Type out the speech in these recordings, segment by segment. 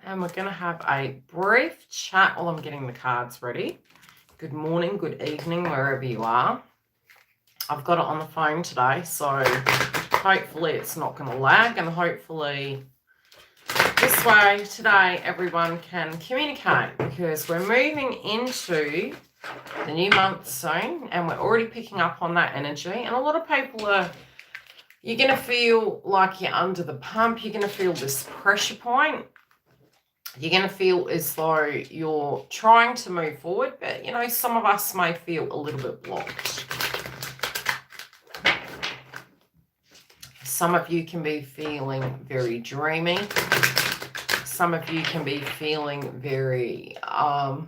and we're going to have a brief chat while I'm getting the cards ready. Good morning, good evening, wherever you are. I've got it on the phone today, so hopefully it's not going to lag, and hopefully this way today everyone can communicate, because we're moving into the new month soon and we're already picking up on that energy. And a lot of people you're going to feel like you're under the pump. You're going to feel this pressure point. You're going to feel as though you're trying to move forward, but, you know, some of us may feel a little bit blocked. Some of you can be feeling very dreamy. Some of you can be feeling very,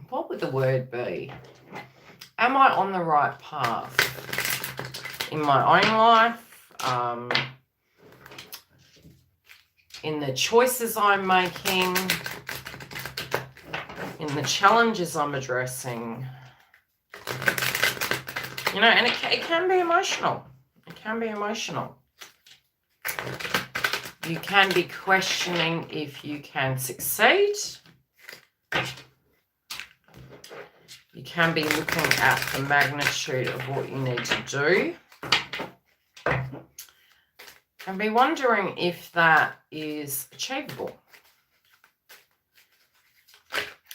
what would the word be? Am I on the right path in my own life? In the choices I'm making, in the challenges I'm addressing. You know, and it can be emotional. It can be emotional. You can be questioning if you can succeed. You can be looking at the magnitude of what you need to do. And be wondering if that is achievable.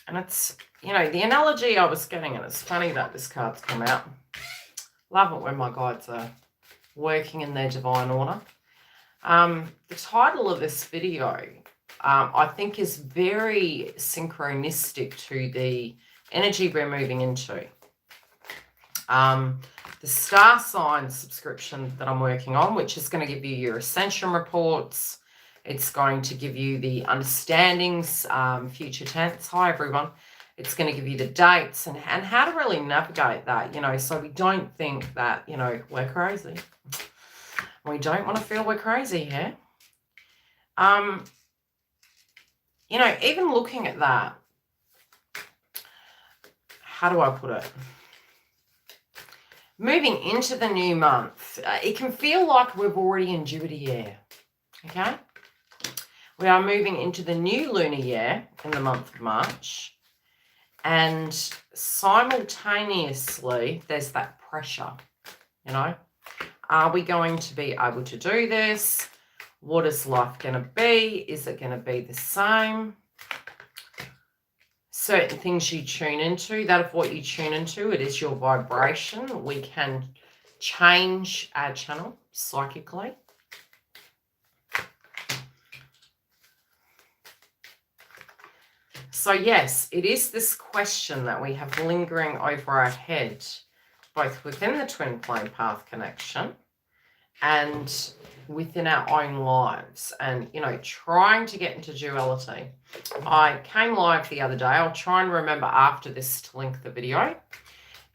And it's, you know, the analogy I was getting, and it's funny that this card's come out. Love it when my guides are working in their divine order. The title of this video, I think, is very synchronistic to the energy we're moving into. The star sign subscription that I'm working on, which is going to give you your ascension reports. It's going to give you the understandings, future tense. Hi, everyone. It's going to give you the dates and how to really navigate that, you know, so we don't think that, you know, we're crazy. We don't want to feel we're crazy here. You know, even looking at that, how do I put it? Moving into the new month, it can feel like we've already endured a year, okay? We are moving into the new lunar year in the month of March, and simultaneously there's that pressure, you know? Are we going to be able to do this? What is life going to be? Is it going to be the same? Certain things you tune into, that of what you tune into, it is your vibration. We can change our channel psychically. So yes, it is this question that we have lingering over our head, both within the twin flame path connection and within our own lives, and, you know, trying to get into duality. I came live the other day. I'll try and remember after this to link the video.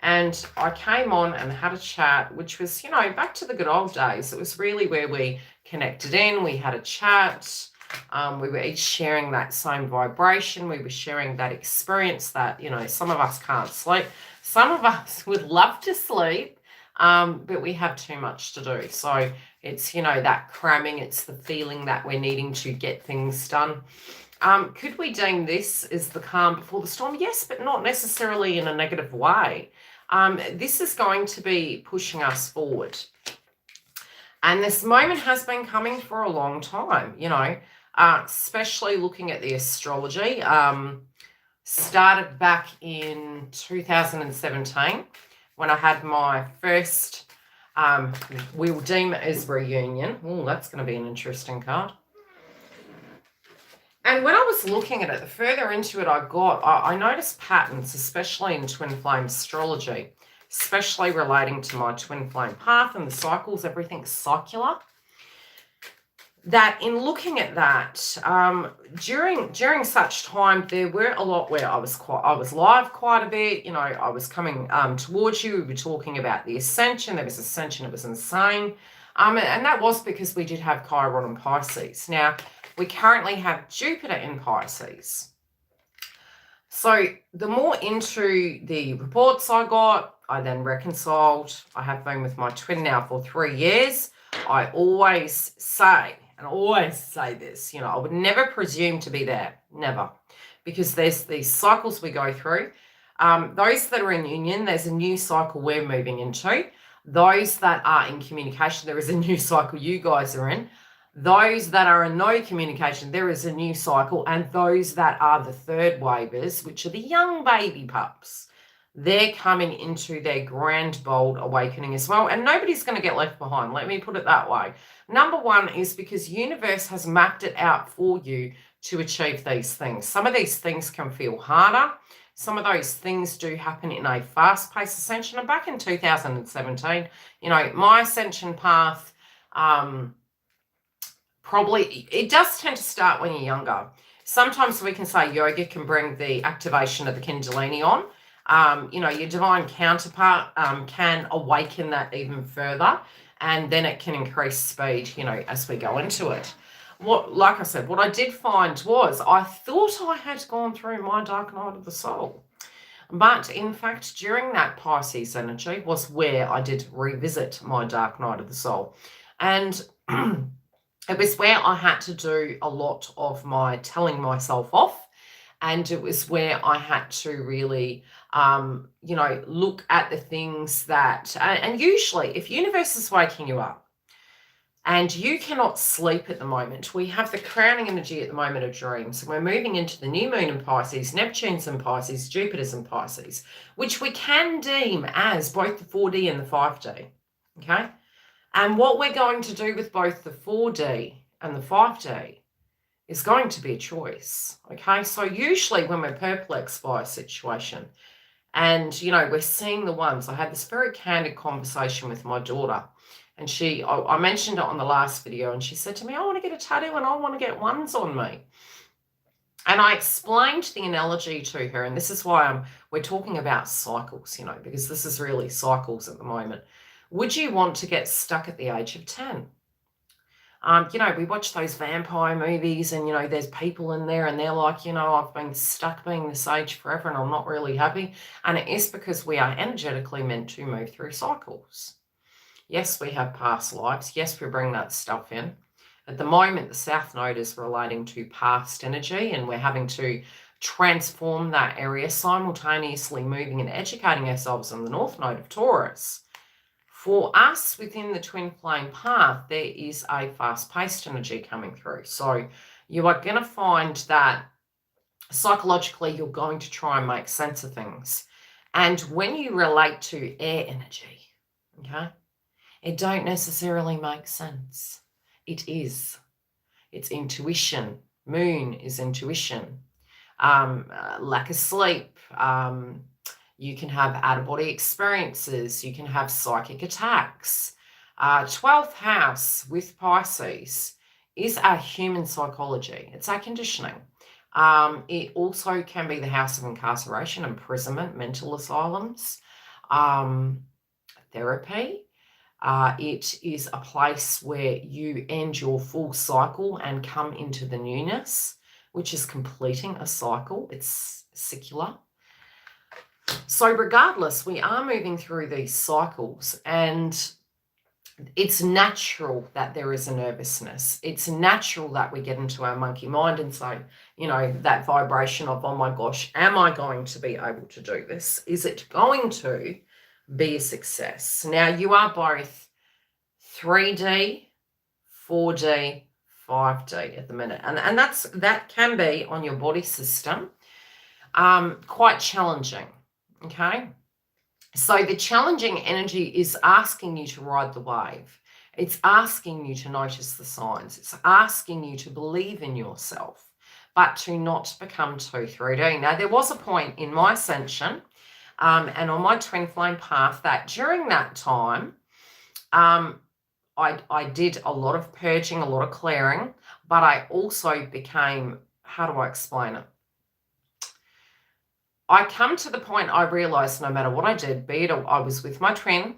And I came on and had a chat, which was, you know, back to the good old days. It was really where we connected in. We had a chat. We were each sharing that same vibration. We were sharing that experience that, you know, some of us can't sleep. Some of us would love to sleep, but we have too much to do. So it's, you know, that cramming. It's the feeling that we're needing to get things done. Could we deem this as the calm before the storm? Yes, but not necessarily in a negative way. This is going to be pushing us forward. And this moment has been coming for a long time, you know, especially looking at the astrology. Started back in 2017 when I had my first, we'll deem it as reunion. Oh, that's going to be an interesting card. And when I was looking at it, the further into it I got, I noticed patterns, especially in twin flame astrology, especially relating to my twin flame path and the cycles, everything's circular. That in looking at that, during such time, there were a lot where I was live quite a bit. You know, I was coming towards you. We were talking about the ascension. There was ascension. It was insane. And that was because we did have Chiron and Pisces. Now, we currently have Jupiter in Pisces. So the more into the reports I got, I then reconciled. I have been with my twin now for 3 years. I always say, and I always say this, I would never presume to be there, never, because there's these cycles we go through. Those that are in union, there's a new cycle we're moving into. Those that are in communication, there is a new cycle you guys are in. Those that are in no communication, there is a new cycle. And those that are the third wavers, which are the young baby pups, they're coming into their grand, bold awakening as well. And nobody's going to get left behind. Let me put it that way. Number one is because universe has mapped it out for you to achieve these things. Some of these things can feel harder. Some of those things do happen in a fast-paced ascension. And back in 2017, my ascension path, probably, it does tend to start when you're younger. Sometimes we can say yoga can bring the activation of the Kundalini on. Your divine counterpart can awaken that even further, and then it can increase speed, as we go into it. Like I said, what I did find was I thought I had gone through my dark night of the soul. But in fact, during that Pisces energy was where I did revisit my dark night of the soul. And it was where I had to do a lot of my telling myself off. And it was where I had to really, look at the things that, and usually if universe is waking you up and you cannot sleep at the moment, we have the crowning energy at the moment of dreams. And we're moving into the new moon in Pisces, Neptune's in Pisces, Jupiter's in Pisces, which we can deem as both the 4D and the 5D, okay? And what we're going to do with both the 4D and the 5D is going to be a choice, okay? So usually when we're perplexed by a situation and, we're seeing the ones, I had this very candid conversation with my daughter, and I mentioned it on the last video, and she said to me, I want to get a tattoo and I want to get ones on me. And I explained the analogy to her, and this is why we're talking about cycles, because this is really cycles at the moment. Would you want to get stuck at the age of 10? We watch those vampire movies and, there's people in there and they're like, I've been stuck being this age forever and I'm not really happy. And it is because we are energetically meant to move through cycles. Yes, we have past lives. Yes, we bring that stuff in. At the moment, the South Node is relating to past energy, and we're having to transform that area, simultaneously moving and educating ourselves on the North Node of Taurus. For us within the twin flame path, there is a fast-paced energy coming through. So you are going to find that psychologically you're going to try and make sense of things. And when you relate to air energy, okay, it don't necessarily make sense. It is. It's intuition. Moon is intuition. Lack of sleep. You can have out-of-body experiences. You can have psychic attacks. 12th house with Pisces is our human psychology. It's our conditioning. It also can be the house of incarceration, imprisonment, mental asylums, therapy. It is a place where you end your full cycle and come into the newness, which is completing a cycle. It's secular. So regardless, we are moving through these cycles, and it's natural that there is a nervousness. It's natural that we get into our monkey mind and say, that vibration of, oh my gosh, am I going to be able to do this? Is it going to be a success? Now, you are both 3D, 4D, 5D at the minute. And that can be on your body system quite challenging. Okay, so the challenging energy is asking you to ride the wave. It's asking you to notice the signs. It's asking you to believe in yourself, but to not become too 3D. Now, there was a point in my ascension and on my twin flame path that during that time, I did a lot of purging, a lot of clearing, but I also became, how do I explain it? I come to the point I realized no matter what I did, be it I was with my twin,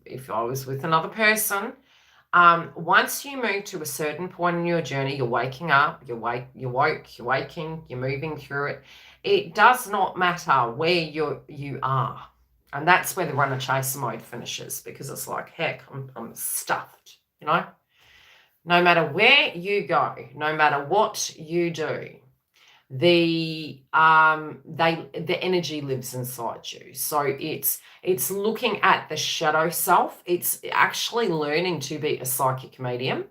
if I was with another person, once you move to a certain point in your journey, you're waking up, you're waking, you're moving through it. It does not matter where you are. And that's where the runner chaser mode finishes, because it's like, heck, I'm stuffed, No matter where you go, no matter what you do, the energy lives inside you. So it's looking at the shadow self. It's actually learning to be a psychic medium,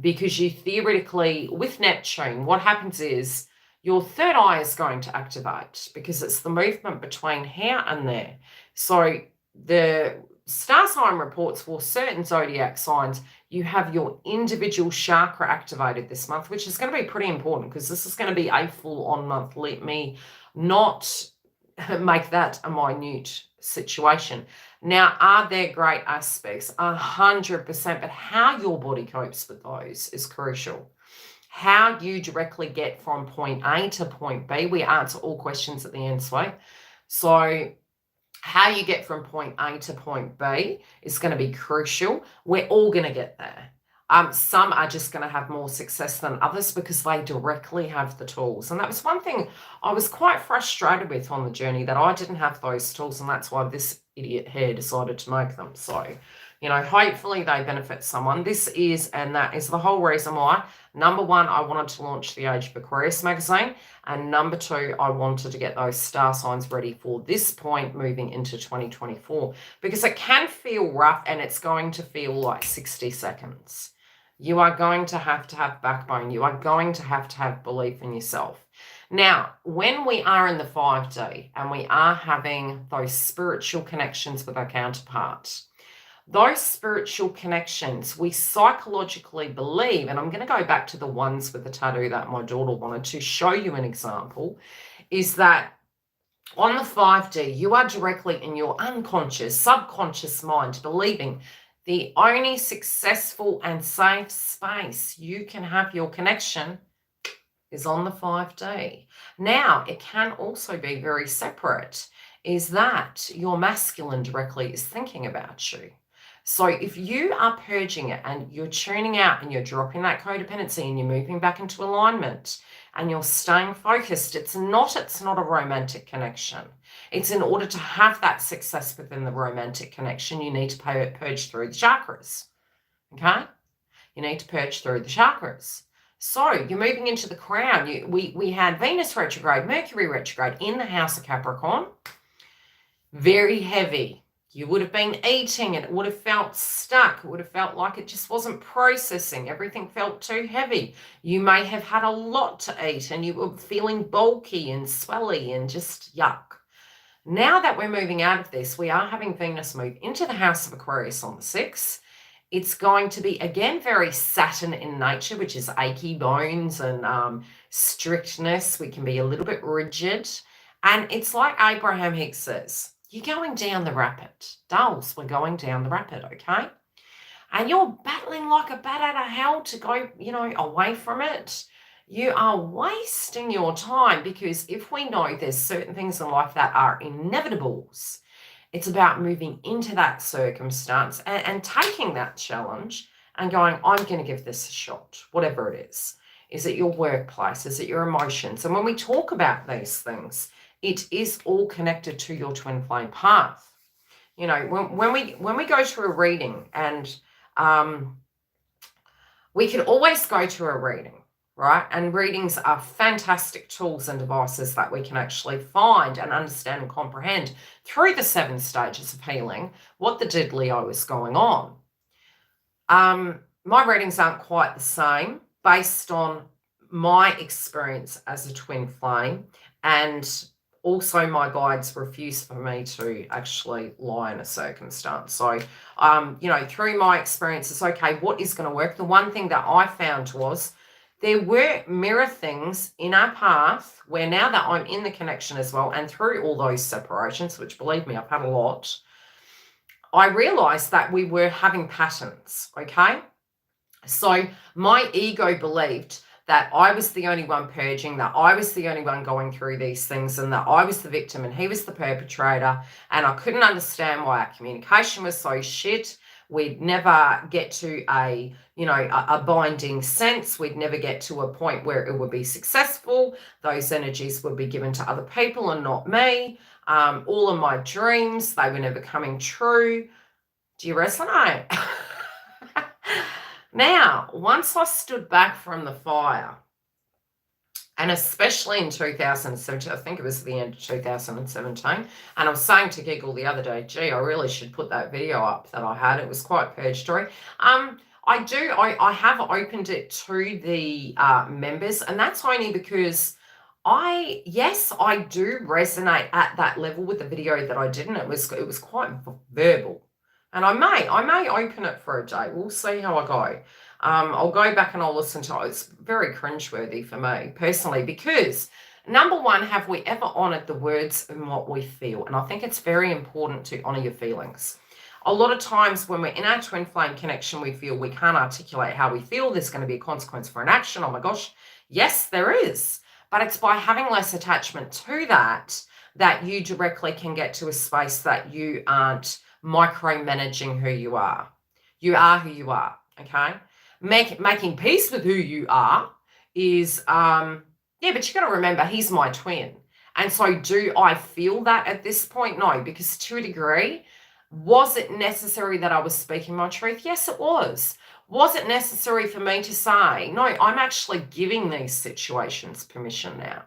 because you theoretically, with Neptune, what happens is your third eye is going to activate, because it's the movement between here and there. So the star sign reports for certain zodiac signs, you have your individual chakra activated this month, which is going to be pretty important, because this is going to be a full-on month. Let me not make that a minute situation. Now, are there great aspects? 100%, but how your body copes with those is crucial. How you directly get from point A to point B. We answer all questions at the end, so how you get from point A to point B is going to be crucial. We're all going to get there. Some are just going to have more success than others because they directly have the tools. And that was one thing I was quite frustrated with on the journey, that I didn't have those tools, and that's why this idiot here decided to make them. So, you know, hopefully they benefit someone. This is, and that is the whole reason why, number one, I wanted to launch the Age of Aquarius magazine. And number two, I wanted to get those star signs ready for this point moving into 2024, because it can feel rough, and it's going to feel like 60 seconds. You are going to have backbone. You are going to have belief in yourself. Now, when we are in the 5D and we are having those spiritual connections with our counterparts, those spiritual connections, we psychologically believe, and I'm going to go back to the ones with the tattoo that my daughter wanted to show you an example, is that on the 5D, you are directly in your unconscious, subconscious mind believing the only successful and safe space you can have your connection is on the 5D. Now, it can also be very separate, is that your masculine directly is thinking about you. So if you are purging it and you're tuning out and you're dropping that codependency and you're moving back into alignment and you're staying focused, it's not a romantic connection. It's in order to have that success within the romantic connection, you need to purge through the chakras. Okay? You need to purge through the chakras. So you're moving into the crown. We had Venus retrograde, Mercury retrograde in the house of Capricorn. Very heavy. You would have been eating and it would have felt stuck. It would have felt like it just wasn't processing. Everything felt too heavy. You may have had a lot to eat and you were feeling bulky and swelly and just yuck. Now that we're moving out of this, we are having Venus move into the house of Aquarius on the 6th. It's going to be, again, very Saturn in nature, which is achy bones and strictness. We can be a little bit rigid. And it's like Abraham Hicks says, you're going down the rapid. Dolls, we're going down the rapid, okay? And you're battling like a bat out of hell to go, away from it. You are wasting your time, because if we know there's certain things in life that are inevitables, it's about moving into that circumstance and taking that challenge and going, I'm going to give this a shot, whatever it is. Is it your workplace? Is it your emotions? And when we talk about these things, it is all connected to your twin flame path. You know, when we go to a reading, and we can always go to a reading, right? And readings are fantastic tools and devices that we can actually find and understand and comprehend through the 7 stages of healing what the dead Leo is going on. My readings aren't quite the same based on my experience as a twin flame, and also my guides refuse for me to actually lie in a circumstance. So, through my experiences, okay, what is going to work? The one thing that I found was there were mirror things in our path where, now that I'm in the connection as well, and through all those separations, which, believe me, I've had a lot, I realized that we were having patterns, okay? So my ego believed that I was the only one purging, that I was the only one going through these things, and that I was the victim and he was the perpetrator. And I couldn't understand why our communication was so shit. We'd never get to a binding sense. We'd never get to a point where it would be successful. Those energies would be given to other people and not me. All of my dreams, they were never coming true. Do you resonate? Now, once I stood back from the fire, and especially in 2017, I think it was the end of 2017, and I was saying to Giggle the other day, gee, I really should put that video up that I had. It was quite purgatory. I have opened it to the members, and that's only because yes, I do resonate at that level with the video that I did, and it was quite verbal. And I may open it for a day. We'll see how I go. I'll go back and I'll listen to it. It's very cringeworthy for me personally because, number one, have we ever honoured the words and what we feel? And I think it's very important to honour your feelings. A lot of times when we're in our twin flame connection, we feel we can't articulate how we feel. There's going to be a consequence for an action. Oh my gosh. Yes, there is. But it's by having less attachment to that you directly can get to a space that you aren't micromanaging who you are. You are who you are, okay? Making peace with who you are is, yeah, but you got to remember, he's my twin. And so do I feel that at this point? No, because to a degree, was it necessary that I was speaking my truth? Yes, it was. Was it necessary for me to say, no, I'm actually giving these situations permission now?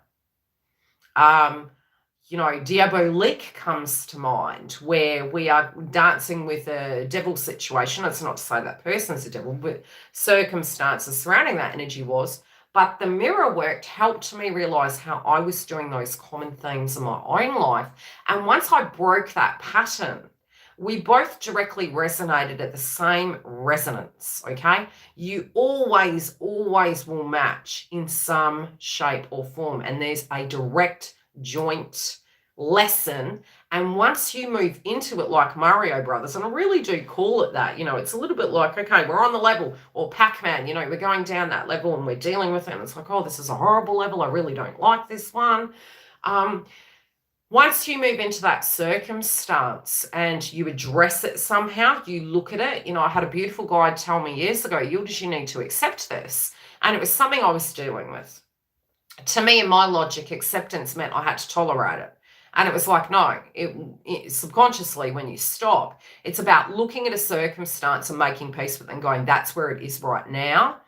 Diabolique comes to mind, where we are dancing with a devil situation. It's not to say that person's a devil, but circumstances surrounding that energy was. But the mirror work helped me realize how I was doing those common themes in my own life. And once I broke that pattern, we both directly resonated at the same resonance, okay? You always will match in some shape or form. And there's a direct joint lesson. And once you move into it like Mario Brothers, and I really do call it that, it's a little bit like, okay, we're on the level, or Pac-Man, we're going down that level and we're dealing with it. And it's like, oh, this is a horrible level. I really don't like this one. Once you move into that circumstance and you address it somehow, you look at it. I had a beautiful guide tell me years ago, YILDIZ, you need to accept this. And it was something I was dealing with. To me, in my logic, acceptance meant I had to tolerate it. And it was like, no, it subconsciously, when you stop, it's about looking at a circumstance and making peace with it and going, that's where it is right now.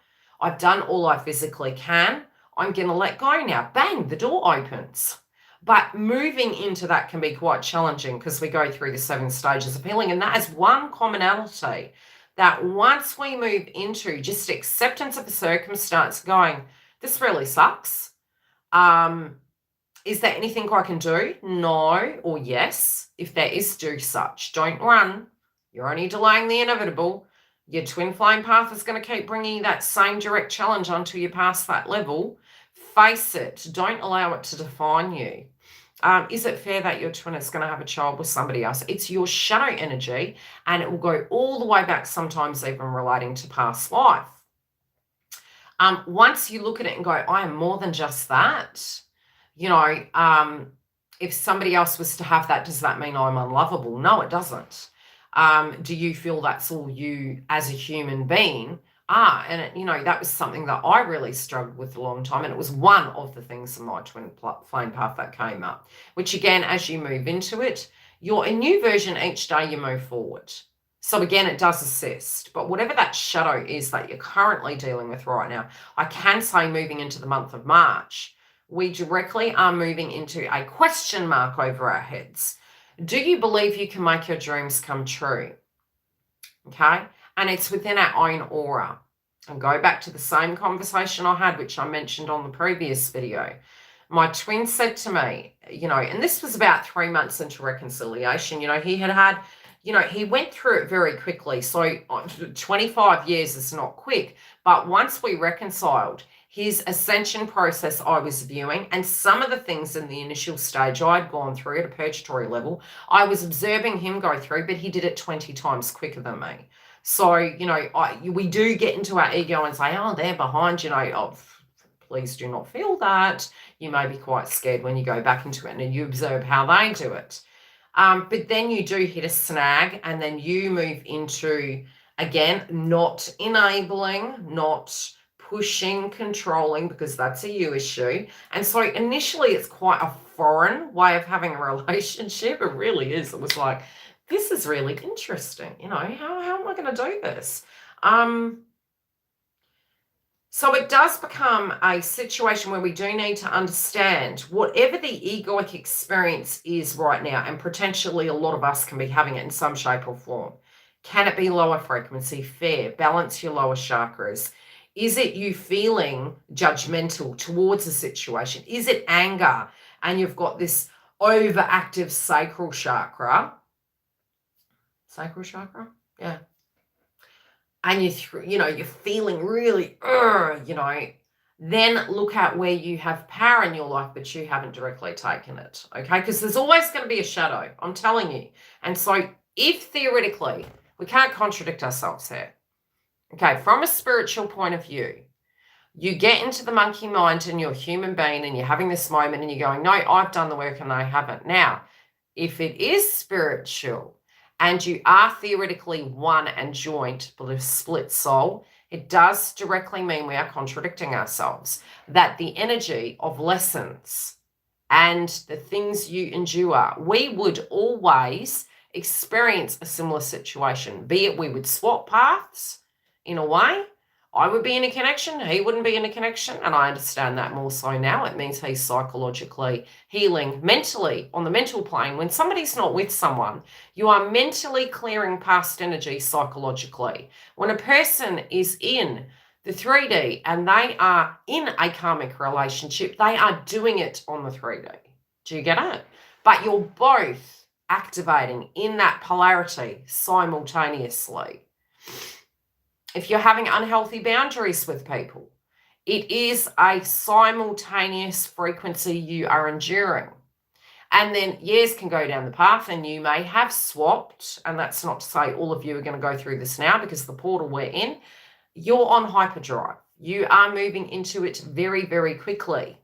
I've done all I physically can. I'm going to let go now. Bang, the door opens. But moving into that can be quite challenging because we go through the 7 stages of healing. And that is one commonality, that once we move into just acceptance of the circumstance, going, this really sucks. Is there anything I can do? No or yes. If there is, do such. Don't run. You're only delaying the inevitable. Your twin flame path is going to keep bringing you that same direct challenge until you pass that level. Face it. Don't allow it to define you. Is it fair that your twin is going to have a child with somebody else? It's your shadow energy, and it will go all the way back, sometimes even relating to past life. Once you look at it and go, I am more than just that, if somebody else was to have that, does that mean I'm unlovable? No, it doesn't. Do you feel that's all you as a human being? And that was something that I really struggled with a long time. And it was one of the things in my twin flame path that came up, which again, as you move into it, you're a new version each day you move forward. So again, it does assist, but whatever that shadow is that you're currently dealing with right now, I can say moving into the month of March, we directly are moving into a question mark over our heads. Do you believe you can make your dreams come true? Okay. And it's within our own aura. And go back to the same conversation I had, which I mentioned on the previous video. My twin said to me, and this was about 3 months into reconciliation, he went through it very quickly. So 25 years is not quick. But once we reconciled, his ascension process I was viewing, and some of the things in the initial stage I'd gone through at a purgatory level, I was observing him go through, but he did it 20 times quicker than me. So, we do get into our ego and say, oh, they're behind, please do not feel that. You may be quite scared when you go back into it and you observe how they do it. But then you do hit a snag, and then you move into, again, not enabling, not pushing, controlling, because that's a you issue. And so initially it's quite a foreign way of having a relationship. It really is. It was like, this is really interesting. How am I going to do this? So it does become a situation where we do need to understand whatever the egoic experience is right now, and potentially a lot of us can be having it in some shape or form. Can it be lower frequency? Fair. Balance your lower chakras. Is it you feeling judgmental towards a situation? Is it anger and you've got this overactive sacral chakra? Sacral chakra? Yeah. And you're feeling really, then look at where you have power in your life, but you haven't directly taken it, okay? Because there's always going to be a shadow, I'm telling you. And so if theoretically, we can't contradict ourselves here, okay, from a spiritual point of view, you get into the monkey mind and you're a human being and you're having this moment and you're going, no, I've done the work and I haven't. Now, if it is spiritual, and you are theoretically one and joint, but a split soul, it does directly mean we are contradicting ourselves. That the energy of lessons and the things you endure, we would always experience a similar situation. Be it we would swap paths in a way. I would be in a connection, he wouldn't be in a connection, and I understand that more so now. It means he's psychologically healing mentally on the mental plane. When somebody's not with someone, you are mentally clearing past energy psychologically. When a person is in the 3D and they are in a karmic relationship, they are doing it on the 3D. Do you get it? But you're both activating in that polarity simultaneously. If you're having unhealthy boundaries with people, it is a simultaneous frequency you are enduring. And then years can go down the path and you may have swapped, and that's not to say all of you are going to go through this now because the portal we're in, you're on hyperdrive. You are moving into it very, very quickly.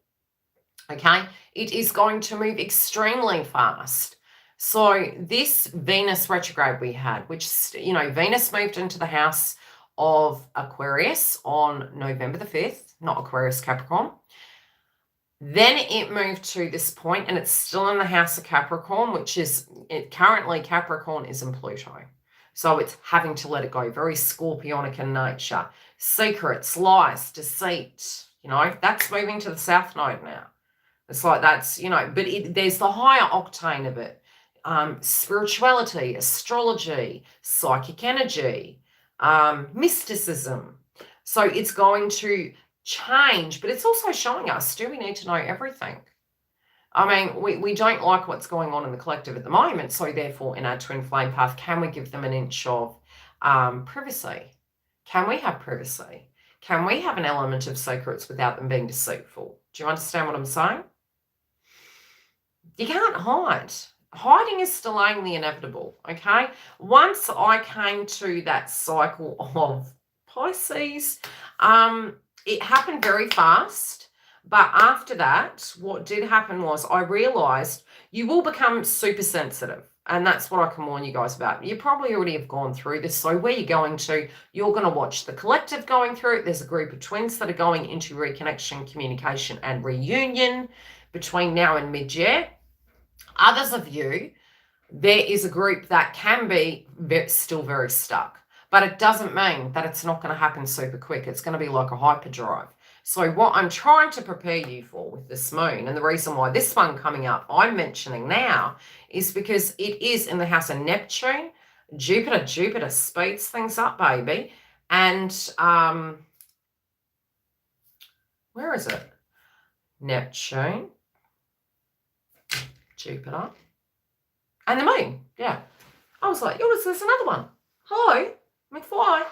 Okay? It is going to move extremely fast. So this Venus retrograde we had, which, Venus moved into the house of Aquarius on November the 5th, not Aquarius, Capricorn. Then it moved to this point and it's still in the house of Capricorn, which is currently Capricorn is in Pluto. So it's having to let it go, very scorpionic in nature. Secrets, lies, deceit, that's moving to the South Node now. It's like that's, but there's the higher octane of it. Spirituality, astrology, psychic energy, mysticism. So it's going to change, but it's also showing us, do we need to know everything? I mean, we don't like what's going on in the collective at the moment. So therefore, in our twin flame path, can we give them an inch of privacy? Can we have privacy? Can we have an element of secrets without them being deceitful? Do you understand what I'm saying? You can't hide. Hiding is delaying the inevitable, okay? Once I came to that cycle of Pisces, it happened very fast. But after that, what did happen was I realized you will become super sensitive. And that's what I can warn you guys about. You probably already have gone through this. So where you're going to, you're going to watch the collective going through it. There's a group of twins that are going into reconnection, communication, and reunion between now and mid-year. Others of you, there is a group that can be still very stuck, but it doesn't mean that it's not going to happen super quick. It's going to be like a hyperdrive. So what I'm trying to prepare you for with this moon, and the reason why this one coming up I'm mentioning now, is because it is in the house of Neptune. Jupiter speeds things up, baby. And where is it? Neptune, Jupiter, and the moon. Yeah. I was like, YILDIZ, there's another one. Hello, McFly.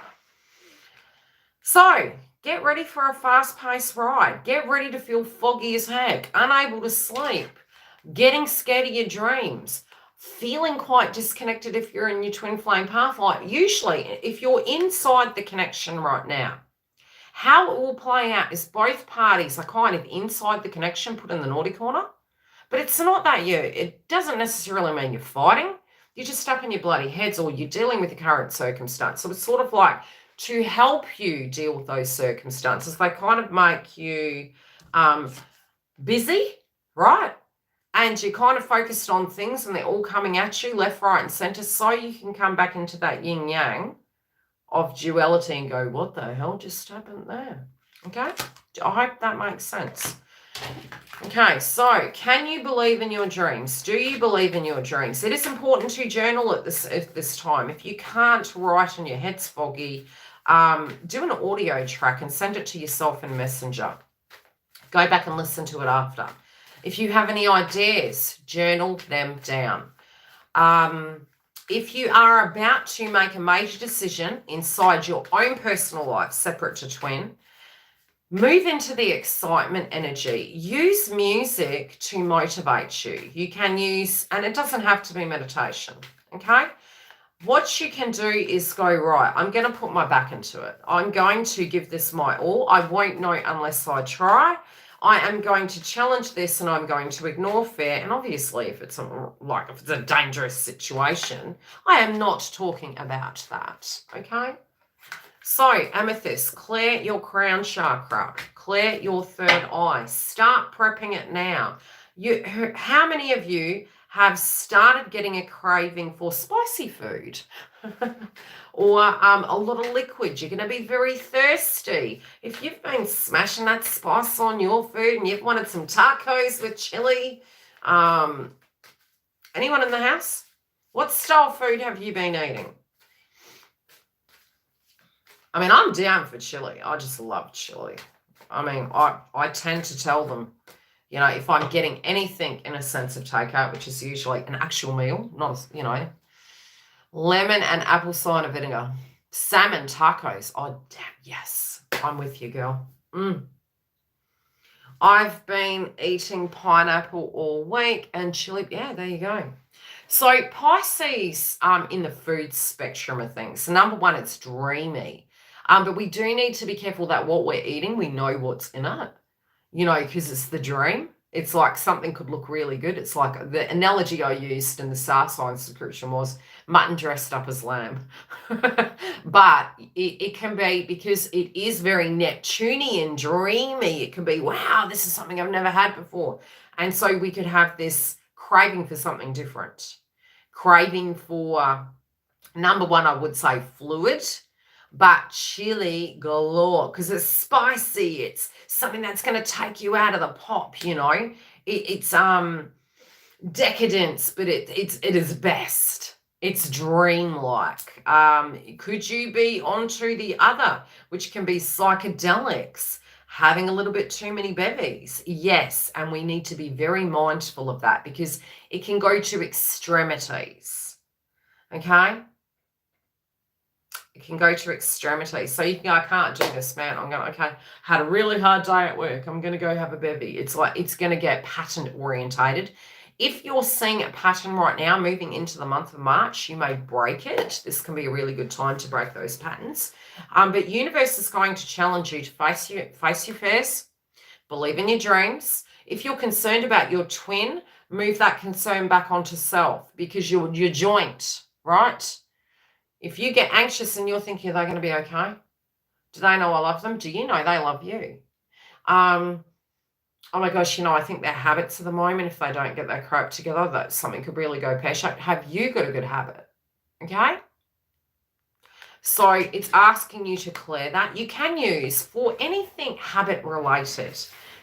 So get ready for a fast-paced ride. Get ready to feel foggy as heck, unable to sleep, getting scared of your dreams, feeling quite disconnected if you're in your twin flame path. Like usually, if you're inside the connection right now, how it will play out is both parties are kind of inside the connection, put in the naughty corner. But it's not that it doesn't necessarily mean you're fighting. You're just up in your bloody heads or you're dealing with the current circumstance. So it's sort of like to help you deal with those circumstances. They kind of make you busy, right? And you're kind of focused on things and they're all coming at you left, right, and center, so you can come back into that yin-yang of duality and go, what the hell just happened there? Okay? I hope that makes sense. Okay, so can you believe in your dreams? Do you believe in your dreams? It is important to journal at this time. If you can't write and your head's foggy, do an audio track and send it to yourself in Messenger. Go back and listen to it after. If you have any ideas, journal them down. If you are about to make a major decision inside your own personal life, separate to twin, move into the excitement energy. Use music to motivate you. You can use, and it doesn't have to be meditation, okay? What you can do is go, right, I'm going to put my back into it. I'm going to give this my all. I won't know unless I try. I am going to challenge this and I'm going to ignore fear. And obviously, if it's a dangerous situation, I am not talking about that, okay? So, amethyst, clear your crown chakra, clear your third eye. Start prepping it now. How many of you have started getting a craving for spicy food or a lot of liquid? You're going to be very thirsty. If you've been smashing that spice on your food and you've wanted some tacos with chili, anyone in the house? What style food have you been eating? I mean, I'm down for chili. I just love chili. I mean, I tend to tell them, you know, if I'm getting anything in a sense of takeout, which is usually an actual meal, not, you know, lemon and apple cider vinegar, salmon tacos. Oh, damn, yes. I'm with you, girl. I've been eating pineapple all week and chili. Yeah, there you go. So Pisces in the food spectrum of things. So number one, it's dreamy. But we do need to be careful that what we're eating, we know what's in it, you know, because it's the dream. It's like something could look really good. It's like the analogy I used in the star sign subscription was mutton dressed up as lamb. But it can be, because it is very Neptunian, dreamy. It can be, wow, this is something I've never had before. And so we could have this craving for something different. Craving for, number one, I would say fluid, but chili galore, because it's spicy. It's something that's going to take you out of the pop, you know. It's decadence, but it is best. It's dreamlike. Could you be onto the other, which can be psychedelics, having a little bit too many bevies? Yes, and we need to be very mindful of that because it can go to extremities, okay? It can go to extremities. So you can go, I can't do this, man. I'm going, okay, had a really hard day at work. I'm going to go have a bevy. It's like, it's going to get pattern orientated. If you're seeing a pattern right now moving into the month of March, you may break it. This can be a really good time to break those patterns. But universe is going to challenge you to face your fears, believe in your dreams. If you're concerned about your twin, move that concern back onto self, because your joint, right? If you get anxious and you're thinking, are they going to be okay? Do they know I love them? Do you know they love you? Oh my gosh, you know, I think their habits at the moment, if they don't get their crap together, that something could really go pear-shaped. Have you got a good habit? Okay? So it's asking you to clear that. You can use for anything habit related.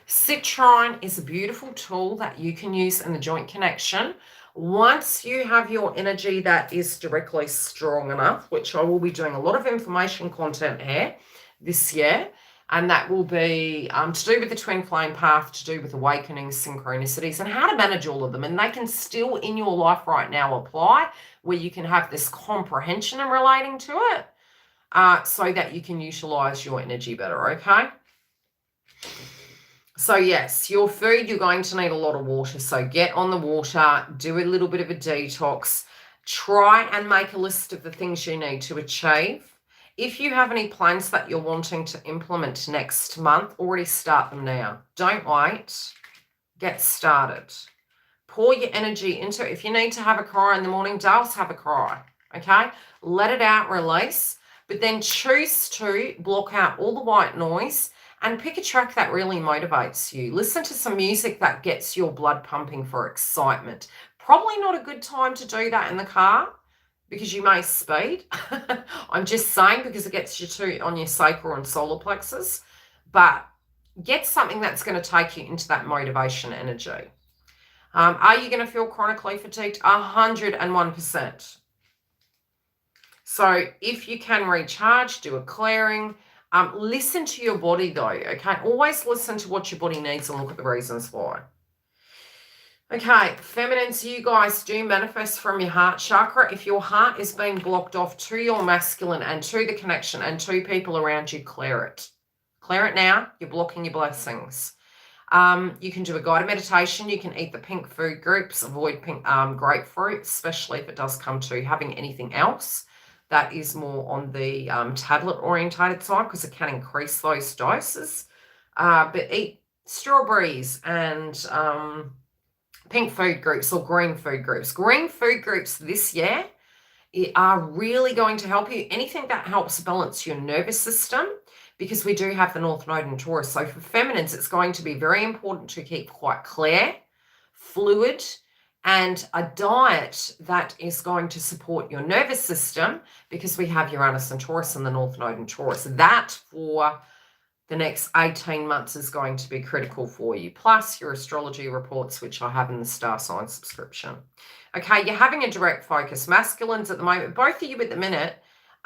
Citrine is a beautiful tool that you can use in the joint connection. Once you have your energy that is directly strong enough, which I will be doing a lot of information content here this year, and that will be to do with the twin flame path, to do with awakening, synchronicities, and how to manage all of them. And they can still in your life right now apply, where you can have this comprehension and relating to it, so that you can utilize your energy better, okay? So yes, your food, you're going to need a lot of water. So get on the water, do a little bit of a detox, try and make a list of the things you need to achieve. If you have any plans that you're wanting to implement next month, already start them now. Don't wait. Get started. Pour your energy into it. If you need to have a cry in the morning, Dales, have a cry, okay? Let it out, release, but then choose to block out all the white noise and pick a track that really motivates you. Listen to some music that gets your blood pumping for excitement. Probably not a good time to do that in the car because you may speed. I'm just saying, because it gets you on your sacral and solar plexus. but get something that's going to take you into that motivation energy. Are you going to feel chronically fatigued? 101%. So if you can recharge, do a clearing. Listen to your body though, okay? Always listen to what your body needs and look at the reasons why. Okay, feminines, you guys do manifest from your heart chakra. If your heart is being blocked off to your masculine and to the connection and to people around you, clear it. Clear it now. You're blocking your blessings. You can do a guided meditation. You can eat the pink food groups. Avoid pink grapefruit, especially if it does come to having anything else that is more on the tablet-orientated side, because it can increase those doses. But eat strawberries and pink food groups or green food groups. Green food groups this year are really going to help you. Anything that helps balance your nervous system, because we do have the North Node in Taurus. So for feminines, it's going to be very important to keep quite clear, fluid, and a diet that is going to support your nervous system, because we have Uranus and Taurus and the North Node in Taurus. That for the next 18 months is going to be critical for you, plus your astrology reports, which I have in the star sign subscription. Okay, you're having a direct focus. Masculines at the moment, both of you at the minute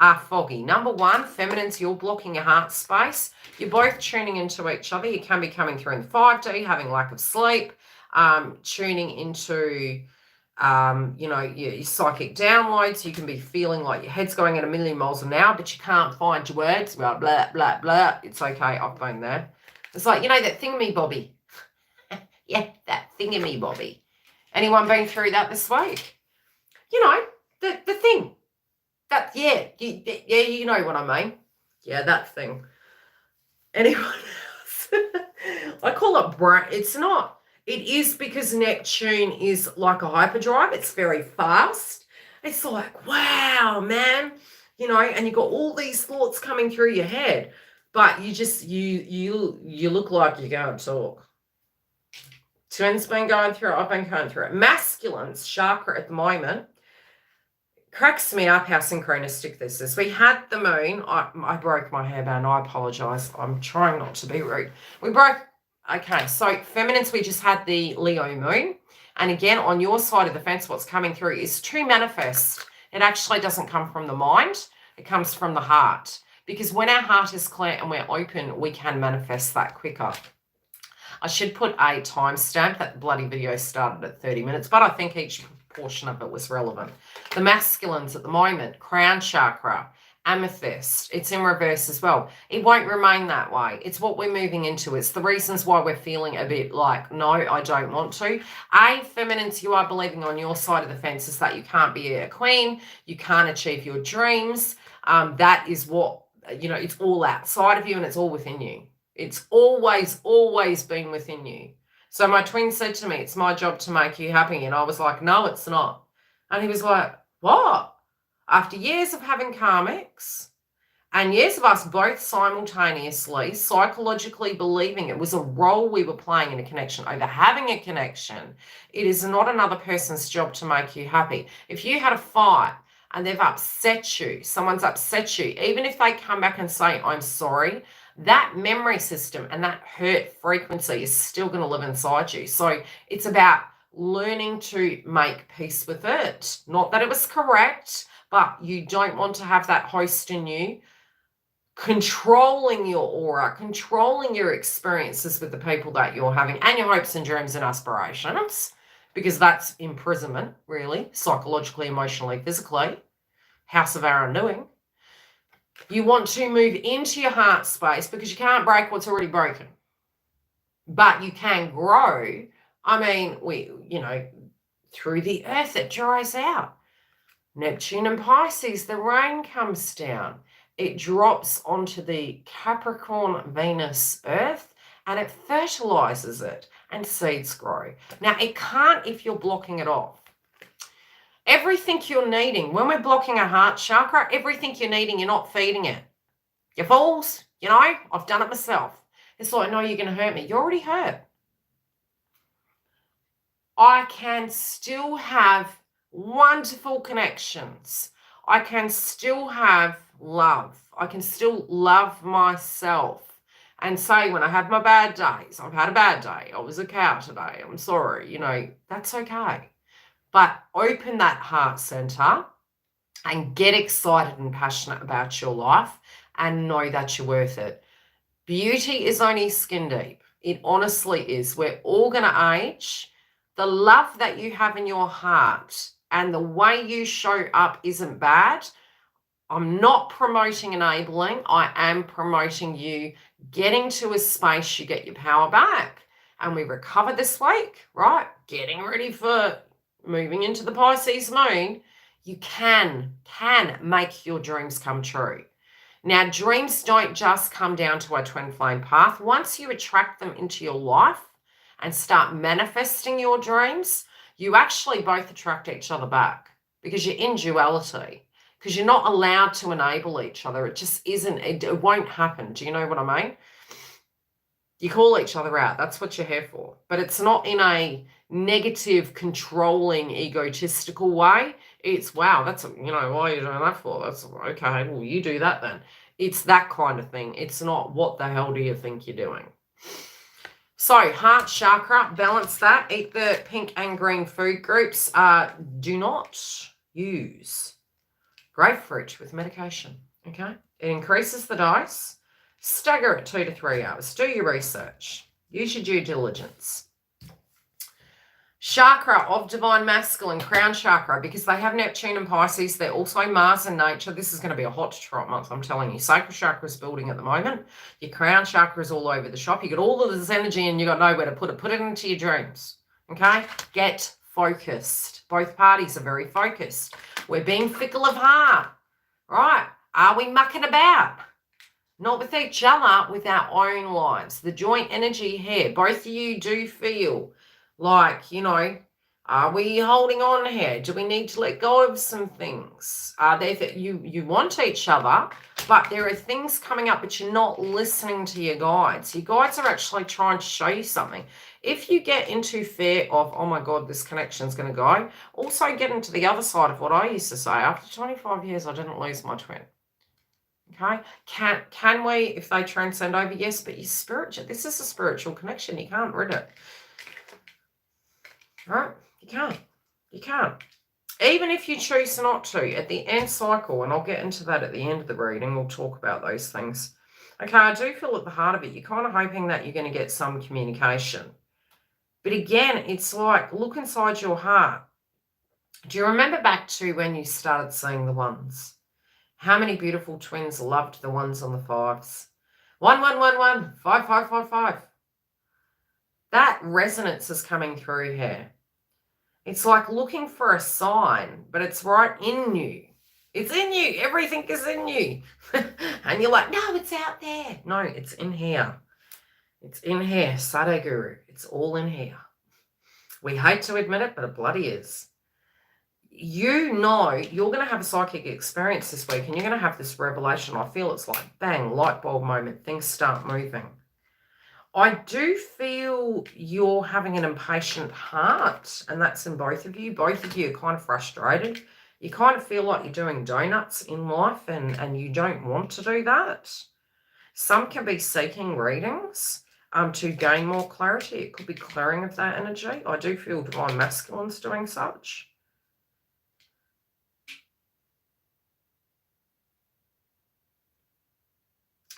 are foggy. Number one, feminines, you're blocking your heart space. You're both tuning into each other. You can be coming through in 5D, having lack of sleep, tuning into your psychic downloads. You can be feeling like your head's going at 1,000,000 miles an hour, but you can't find your words. Blah, blah, blah, blah. It's okay. I've been there. It's like, that thingamy-bobby. Yeah, that thingamy-bobby. Anyone been through that this week? The thing. That, yeah, you know what I mean. Yeah, that thing. Anyone else? I call it brain. It's not. It is, because Neptune is like a hyperdrive. It's very fast. It's like, wow, man. And you've got all these thoughts coming through your head, but you just, you look like you're going to talk. Twins been going through it. I've been going through it. Masculine's chakra at the moment cracks me up how synchronistic this is. We had the moon. I broke my hairband. I apologize. I'm trying not to be rude. Okay, so feminines, we just had the Leo moon. And again, on your side of the fence, what's coming through is to manifest. It actually doesn't come from the mind. It comes from the heart. Because when our heart is clear and we're open, we can manifest that quicker. I should put a timestamp. That bloody video started at 30 minutes, but I think each portion of it was relevant. The masculines at the moment, crown chakra, amethyst, it's in reverse as well. It won't remain that way. It's what we're moving into. It's the reasons why we're feeling a bit like, no, I don't want to. Feminines, you are believing on your side of the fence is that you can't be a queen, you can't achieve your dreams. That is what, it's all outside of you and it's all within you. It's always, always been within you. So my twin said to me, it's my job to make you happy. And I was like, no, it's not. And he was like, what? After years of having karmics and years of us both simultaneously psychologically believing it was a role we were playing in a connection, over having a connection, it is not another person's job to make you happy. If you had a fight and they've upset you, someone's upset you, even if they come back and say, I'm sorry, that memory system and that hurt frequency is still going to live inside you. So it's about learning to make peace with it. Not that it was correct, but you don't want to have that host in you controlling your aura, controlling your experiences with the people that you're having and your hopes and dreams and aspirations, because that's imprisonment, really, psychologically, emotionally, physically, house of our undoing. You want to move into your heart space because you can't break what's already broken. But you can grow. I mean, through the earth, it dries out. Neptune and Pisces, the rain comes down. It drops onto the Capricorn, Venus, Earth, and it fertilizes it and seeds grow. Now, it can't if you're blocking it off. Everything you're needing, when we're blocking a heart chakra, everything you're needing, you're not feeding it. You fools, I've done it myself. It's like, no, you're going to hurt me. You're already hurt. I can still have wonderful connections. I can still have love. I can still love myself and say, when I have my bad days, I've had a bad day, I was a cow today, I'm sorry, you know, that's okay. But open that heart center and get excited and passionate about your life and know that you're worth it. Beauty is only skin deep. It honestly is. We're all going to age. The love that you have in your heart and the way you show up isn't bad. I'm not promoting enabling. I am promoting you getting to a space you get your power back. And we recover this week, right? Getting ready for moving into the Pisces moon. You can make your dreams come true. Now, dreams don't just come down to our twin flame path. Once you attract them into your life and start manifesting your dreams, you actually both attract each other back because you're in duality, because you're not allowed to enable each other. It just isn't, it won't happen. Do you know what I mean? You call each other out. That's what you're here for. But it's not in a negative, controlling, egotistical way. It's, wow, that's, you know, why are you doing that for? That's okay. Well, you do that then. It's that kind of thing. It's not, what the hell do you think you're doing? So, heart chakra, balance that. Eat the pink and green food groups. Do not use grapefruit with medication, okay? It increases the dose. Stagger it 2 to 3 hours. Do your research. Use your due diligence. Chakra of divine masculine, crown chakra, because they have Neptune and Pisces. They're also Mars in nature. This is going to be a hot to trot month, I'm telling you. Sacral chakra is building at the moment. Your crown chakra is all over the shop. You got all of this energy and you got nowhere to put it. Put it into your dreams, okay? Get focused. Both parties are very focused. We're being fickle of heart, right? Are we mucking about? Not with each other, with our own lives. The joint energy here, both of you do feel like, you know, are we holding on here? Do we need to let go of some things? Are there that you want each other, but there are things coming up, but you're not listening to your guides. Your guides are actually trying to show you something. If you get into fear of, oh my God, this connection's going to go, also get into the other side of what I used to say. After 25 years, I didn't lose my twin. Okay, can we, if they transcend over? Yes, but your spiritual, this is a spiritual connection. You can't rid it. Right? You can't. Even if you choose not to, at the end cycle, and I'll get into that at the end of the reading, we'll talk about those things. Okay, I do feel at the heart of it, you're kind of hoping that you're going to get some communication. But again, it's like, look inside your heart. Do you remember back to when you started seeing the ones? How many beautiful twins loved the ones on the fives? 1, 1, 1, 1, 5, 5, 5, 5. That resonance is coming through here. It's like looking for a sign, but it's right in you. It's in you. Everything is in you. And you're like, no, it's out there. No, it's in here. It's in here. Sadhguru. It's all in here. We hate to admit it, but it bloody is. You know you're going to have a psychic experience this week and you're going to have this revelation. I feel it's like, bang, light bulb moment. Things start moving. I do feel you're having an impatient heart, and that's in both of you. Both of you are kind of frustrated. You kind of feel like you're doing donuts in life and you don't want to do that. Some can be seeking readings to gain more clarity. It could be clearing of that energy. I do feel divine masculine's doing such.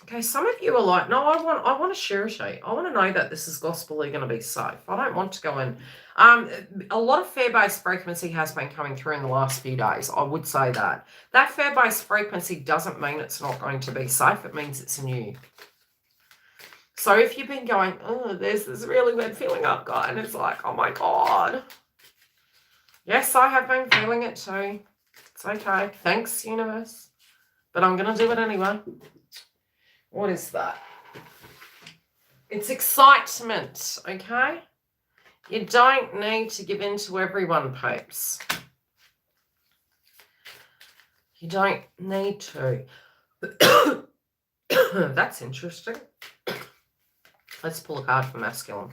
Okay, some of you are like, no, I want a surety. I want to know that this is gospelly going to be safe. I don't want to go in. A lot of fear-based frequency has been coming through in the last few days. I would say that. That fear-based frequency doesn't mean it's not going to be safe. It means it's new. So if you've been going, oh, there's this really weird feeling I've got, and it's like, oh my God. Yes, I have been feeling it too. It's okay. Thanks, universe. But I'm going to do it anyway. What is that? It's excitement, okay? You don't need to give in to everyone, peeps. You don't need to. That's interesting. Let's pull a card for masculine.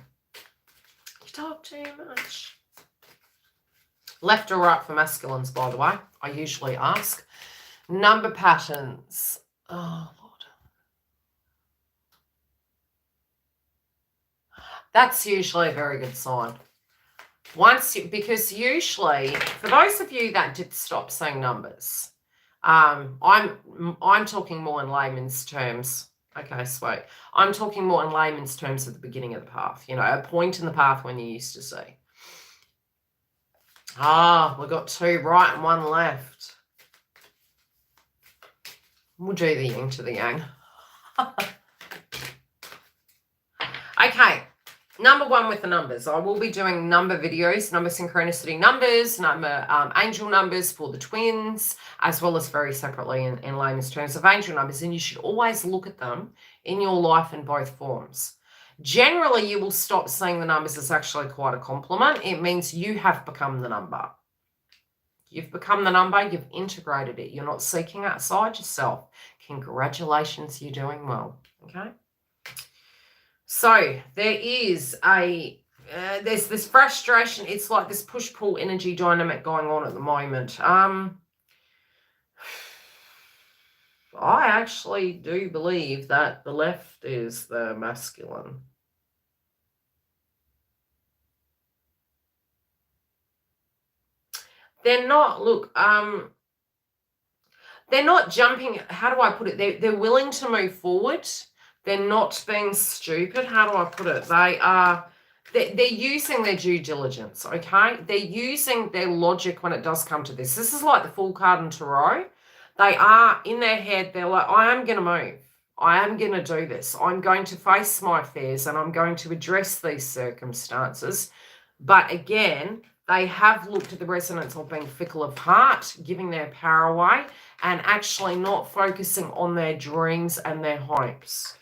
You talk too much. Left or right for masculines, by the way. I usually ask. Number patterns. Oh, Lord. That's usually a very good sign. Because usually, for those of you that did stop saying numbers, I'm talking more in layman's terms. Okay, sweet. I'm talking more in layman's terms at the beginning of the path. You know, a point in the path when you used to see. We've got 2 right and 1 left. We'll do the yin to the yang. Okay. Number 1 with the numbers. I will be doing number videos, number synchronicity numbers, number angel numbers for the twins, as well as very separately in layman's terms of angel numbers. And you should always look at them in your life in both forms. Generally, you will stop seeing the numbers as actually quite a compliment. It means you have become the number. You've become the number. You've integrated it. You're not seeking outside yourself. Congratulations, you're doing well. Okay. So there is there's this frustration. It's like this push-pull energy dynamic going on at the moment. I actually do believe that the left is the masculine. They're not, look, they're not jumping. How do I put it? They're willing to move forward. They're not being stupid. How do I put it? They're using their due diligence, okay? They're using their logic when it does come to this. This is like the Fool card in Tarot. They are, in their head, they're like, I am going to move. I am going to do this. I'm going to face my fears and I'm going to address these circumstances. But again, they have looked at the resonance of being fickle of heart, giving their power away, and actually not focusing on their dreams and their hopes.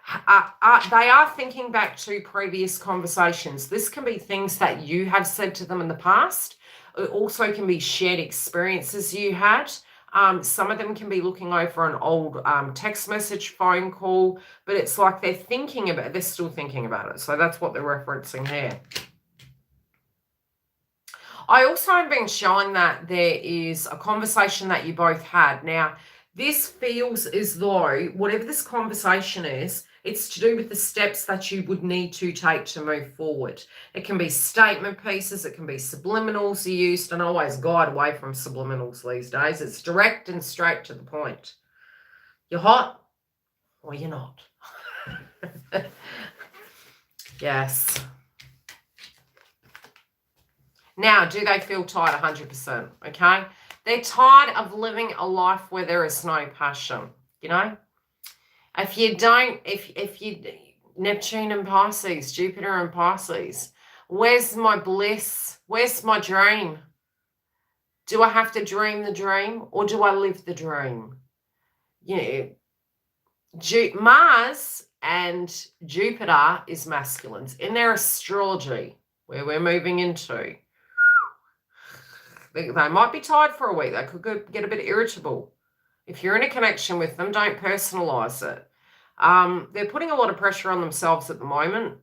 They are thinking back to previous conversations. This can be things that you have said to them in the past. It also can be shared experiences you had. Some of them can be looking over an old text message, phone call, but it's like they're still thinking about it. So that's what they're referencing here. I also am being shown that there is a conversation that you both had. Now, this feels as though whatever this conversation is, it's to do with the steps that you would need to take to move forward. It can be statement pieces. It can be subliminals used, and I always guide away from subliminals these days. It's direct and straight to the point. You're hot or you're not. Yes. Now, do they feel tired? 100%, okay? They're tired of living a life where there is no passion, you know? If you Neptune and Pisces, Jupiter and Pisces, where's my bliss? Where's my dream? Do I have to dream the dream or do I live the dream? Yeah. Mars and Jupiter is masculines in their astrology, where we're moving into. They might be tired for a week. They could get a bit irritable. If you're in a connection with them, don't personalize it. They're putting a lot of pressure on themselves at the moment.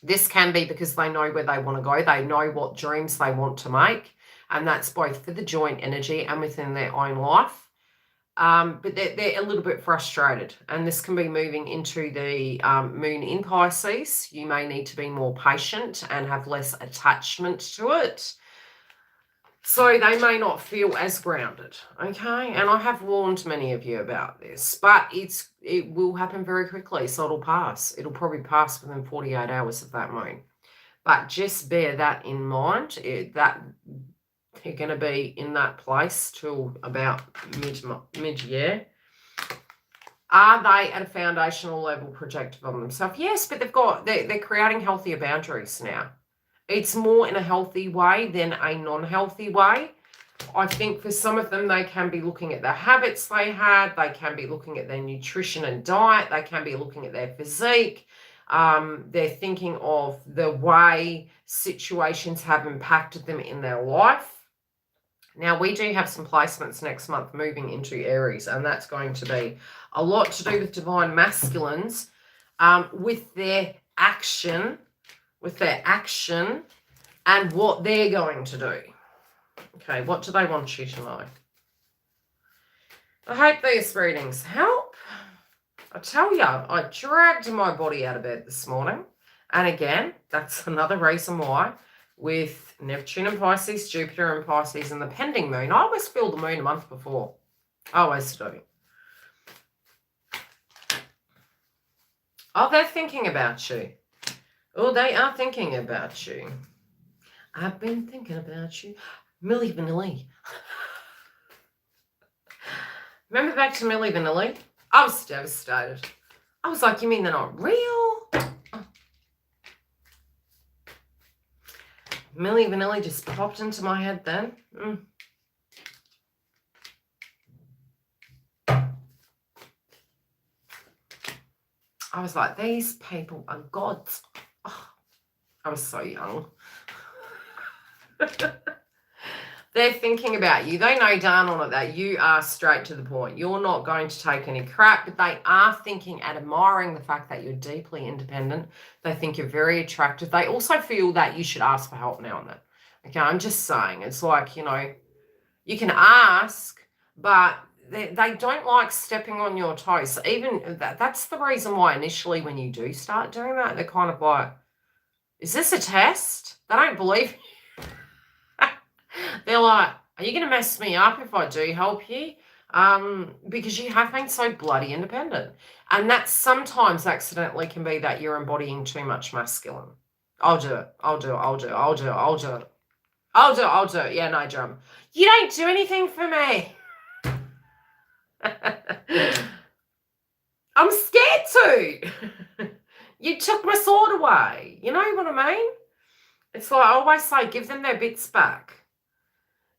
This can be because they know where they want to go. They know what dreams they want to make. And that's both for the joint energy and within their own life. But they're a little bit frustrated. And this can be moving into the moon in Pisces. You may need to be more patient and have less attachment to it. So they may not feel as grounded, okay? And I have warned many of you about this, but it will happen very quickly, so it'll pass. It'll probably pass within 48 hours of that moon. But just bear that in mind, that they're going to be in that place till about mid-year. Are they at a foundational level protective of themselves? Yes, but they're creating healthier boundaries now. It's more in a healthy way than a non-healthy way. I think for some of them, they can be looking at the habits they had. They can be looking at their nutrition and diet. They can be looking at their physique. They're thinking of the way situations have impacted them in their life. Now, we do have some placements next month moving into Aries, and that's going to be a lot to do with divine masculines with their action and what they're going to do. Okay, what do they want you to know? I hope these readings help. I tell you, I dragged my body out of bed this morning And again, that's another reason why with Neptune and Pisces, Jupiter and Pisces, and the pending moon, I always feel the moon a month before. I always do. Oh, they're thinking about you. Oh, they are thinking about you. I've been thinking about you. Milli Vanilli. Remember back to Milli Vanilli? I was devastated. I was like, you mean they're not real? Milli Vanilli just popped into my head then. I was like, these people are gods. Oh, I was so young. They're thinking about you. They know darn on it that you are straight to the point. You're not going to take any crap, but they are thinking and admiring the fact that you're deeply independent. They think you're very attractive. They also feel that you should ask for help now and then. Okay, I'm just saying. It's like, you know, you can ask, but they don't like stepping on your toes. Even that's the reason why initially when you do start doing that, they're kind of like, is this a test? They don't believe you. They're like, are you going to mess me up if I do help you? Because you have been so bloody independent. And that sometimes accidentally can be that you're embodying too much masculine. I'll do it. I'll do it. I'll do it. I'll do it. I'll do it. I'll do it. I'll do it. Yeah, no drum. You don't do anything for me. I'm scared to. You took my sword away. You know what I mean? It's like I always say, give them their bits back.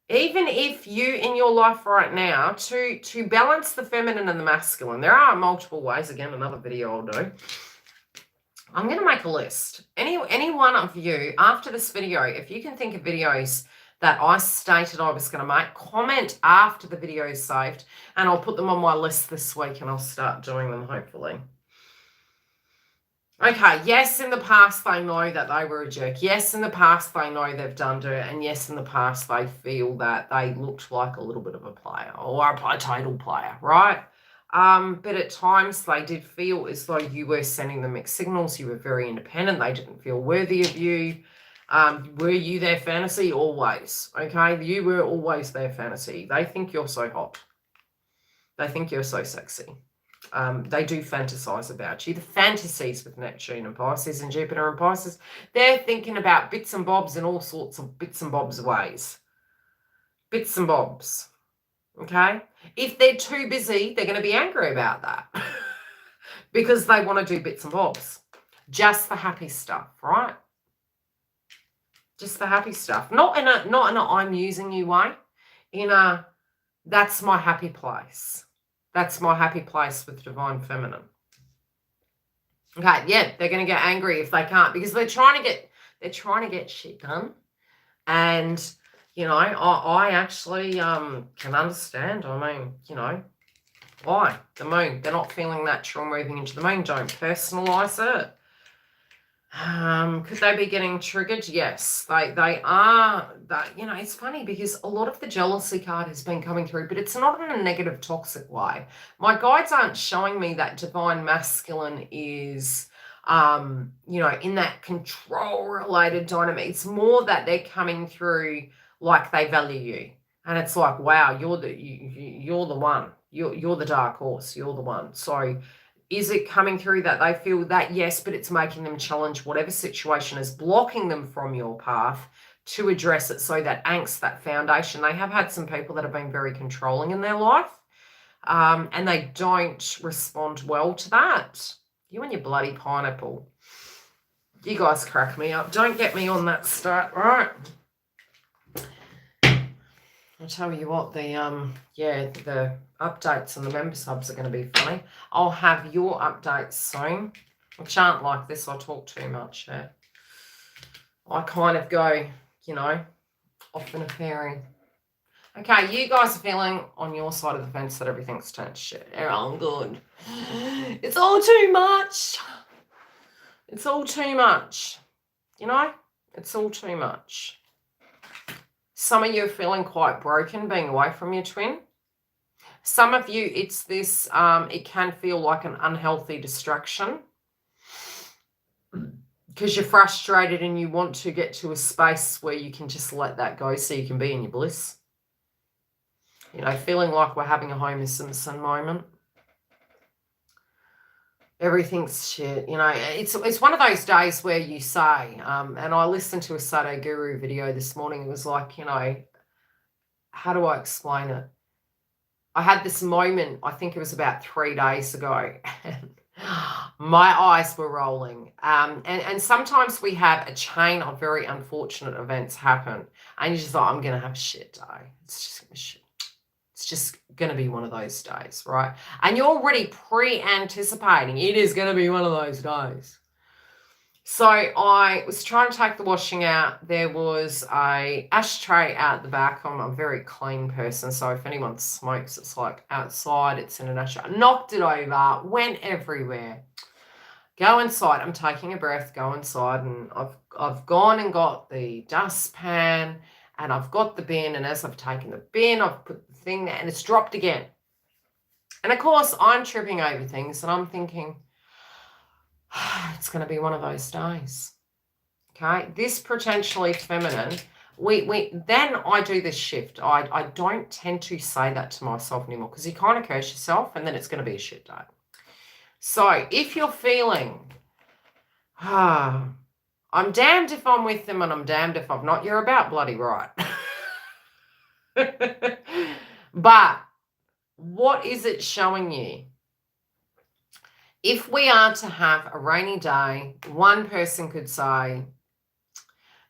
Even if you in your life right now, to balance the feminine and the masculine, there are multiple ways. Again, another video I'll do. I'm going to make a list. Any one of you, after this video, if you can think of videos that I stated I was going to make, comment after the video is saved, and I'll put them on my list this week, and I'll start doing them, hopefully. Okay, yes, in the past they know that they were a jerk. Yes, in the past they know they've done dirt. And yes, in the past they feel that they looked like a little bit of a player or a total player, right? But at times they did feel as though you were sending them mixed signals. You were very independent. They didn't feel worthy of you. Were you their fantasy? Always, okay? You were always their fantasy. They think you're so hot. They think you're so sexy. They do fantasize about you. The fantasies with Neptune and Pisces and Jupiter and Pisces, they're thinking about bits and bobs in all sorts of bits and bobs ways. Bits and bobs. Okay? If they're too busy, they're going to be angry about that. Because they want to do bits and bobs. Just the happy stuff, right? Just the happy stuff. Not in a I'm using you way. In a that's my happy place. That's my happy place with Divine Feminine. Okay, yeah, they're going to get angry if they can't because they're trying to get shit done. And, you know, I actually can understand. I mean, you know, why? The moon. They're not feeling natural moving into the moon. Don't personalize it. Could they be getting triggered? Yes, they are. That, you know, it's funny because a lot of the jealousy card has been coming through, but it's not in a negative, toxic way. My guides aren't showing me that divine masculine is, you know, in that control-related dynamic. It's more that they're coming through like they value you, and it's like, wow, you're the one. You're the dark horse. You're the one. So. Is it coming through that they feel that? Yes, but it's making them challenge whatever situation is blocking them from your path to address it so that angst, that foundation. They have had some people that have been very controlling in their life and they don't respond well to that. You and your bloody pineapple. You guys crack me up. Don't get me on that start, right? I'll tell you what, the updates and the member subs are going to be funny. I'll have your updates soon. I shan't like this. I talk too much. Yeah. I kind of go, you know, off in a fairy. Okay, you guys are feeling on your side of the fence that everything's turned to shit. I'm good. It's all too much. It's all too much. You know, it's all too much. Some of you are feeling quite broken being away from your twin. Some of you, it's this, it can feel like an unhealthy distraction. because you're frustrated and you want to get to a space where you can just let that go so you can be in your bliss. You know, feeling like we're having a Homer Simpson moment. Everything's shit. You know, it's one of those days where you say, and I listened to a Sadhu Guru video this morning. It was like, you know, how do I explain it? I had this moment, I think it was about 3 days ago, and my eyes were rolling. And sometimes we have a chain of very unfortunate events happen, and you just thought, I'm going to have a shit day. It's just going to be one of those days, right? And you're already pre-anticipating it is going to be one of those days. So I was trying to take the washing out. There was a ashtray out the back. I'm a very clean person, so if anyone smokes, it's like outside, it's in an ashtray. I knocked it over, went everywhere. Go inside. I'm taking a breath, go inside, and I've gone and got the dustpan, and I've got the bin, and as I've taken the bin, I've put the thing there, and it's dropped again. And of course, I'm tripping over things, and I'm thinking, it's going to be one of those days. Okay, this potentially feminine, then I do this shift. I don't tend to say that to myself anymore, because you kind of curse yourself and then it's going to be a shit day. So if you're feeling, I'm damned if I'm with them and I'm damned if I'm not, you're about bloody right. But what is it showing you? If we are to have a rainy day, one person could say,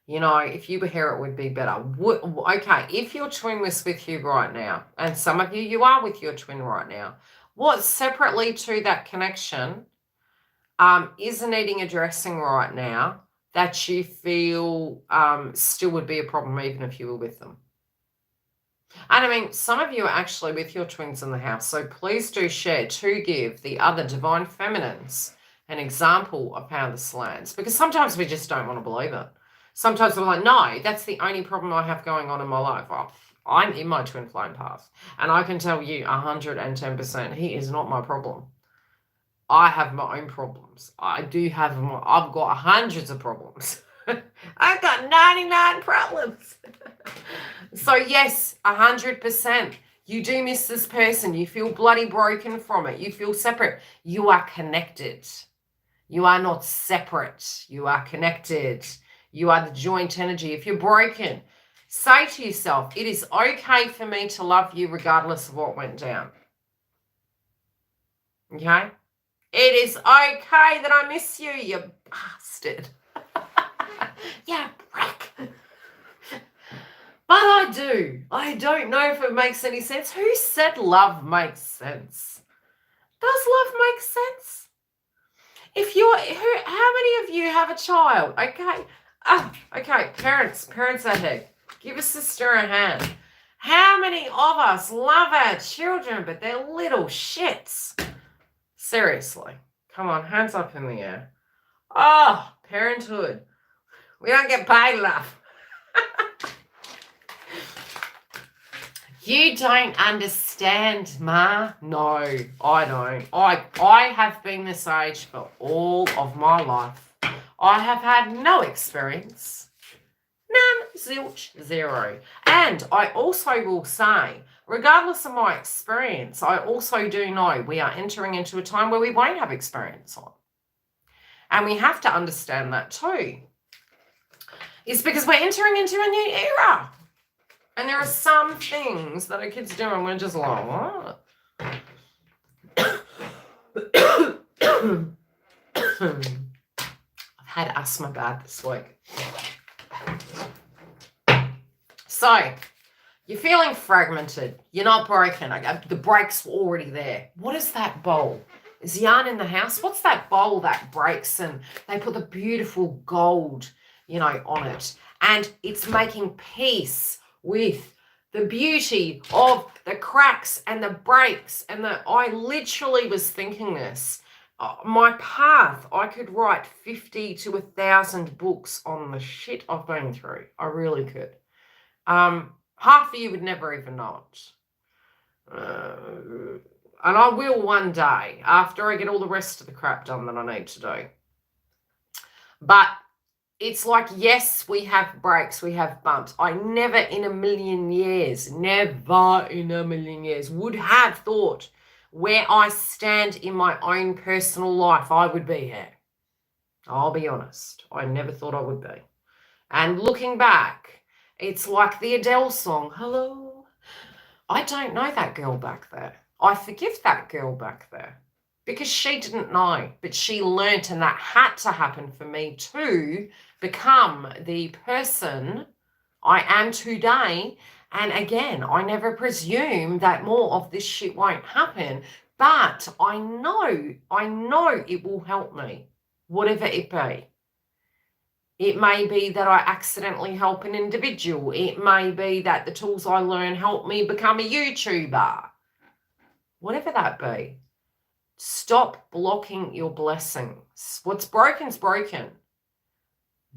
you know, if you were here, it would be better. Okay, if your twin was with you right now, and some of you are with your twin right now, what separately to that connection is needing addressing right now that you feel still would be a problem even if you were with them? And I mean, some of you are actually with your twins in the house, so please do share to give the other divine feminines an example of how this lands, because sometimes we just don't want to believe it. Sometimes we're like, no, that's the only problem I have going on in my life. Oh, I'm in my twin flame path, and I can tell you 110% he is not my problem. I have my own problems. I've got hundreds of problems. I've got 99 problems. So yes, 100%. You do miss this person. You feel bloody broken from it. You feel separate. You are connected. You are not separate. You are connected. You are the joint energy. If you're broken, say to yourself, it is okay for me to love you regardless of what went down. Okay? It is okay that I miss you, you bastard. Yeah, prick. But I do. I don't know if it makes any sense. Who said love makes sense? Does love make sense? How many of you have a child? Okay. Okay, parents ahead. Give a sister a hand. How many of us love our children, but they're little shits? Seriously. Come on, hands up in the air. Oh, parenthood. We don't get paid enough. You don't understand, Ma. No, I don't. I have been this age for all of my life. I have had no experience. None, zilch, zero. And I also will say, regardless of my experience, I also do know we are entering into a time where we won't have experience on. And we have to understand that too. It's because we're entering into a new era. And there are some things that our kids do and we're just like, what? I've had asthma bad this week. So, you're feeling fragmented. You're not broken. The breaks were already there. What is that bowl? Is yarn in the house? What's that bowl that breaks and they put the beautiful gold, on it? And it's making peace with the beauty of the cracks and the breaks. And I literally was thinking this. My path, I could write 50 to 1,000 books on the shit I've been through. I really could. Half of you would never even know it. And I will one day, after I get all the rest of the crap done that I need to do. But it's like, yes, we have breaks, we have bumps. I never in a million years would have thought where I stand in my own personal life I would be here. I'll be honest. I never thought I would be. And looking back, it's like the Adele song, Hello. I don't know that girl back there. I forgive that girl back there because she didn't know, but she learnt, and that had to happen for me to become the person I am today. And again, I never presume that more of this shit won't happen, but I know it will help me, whatever it be. It may be that I accidentally help an individual. It may be that the tools I learn help me become a YouTuber. Whatever that be. Stop blocking your blessings. What's broken's broken.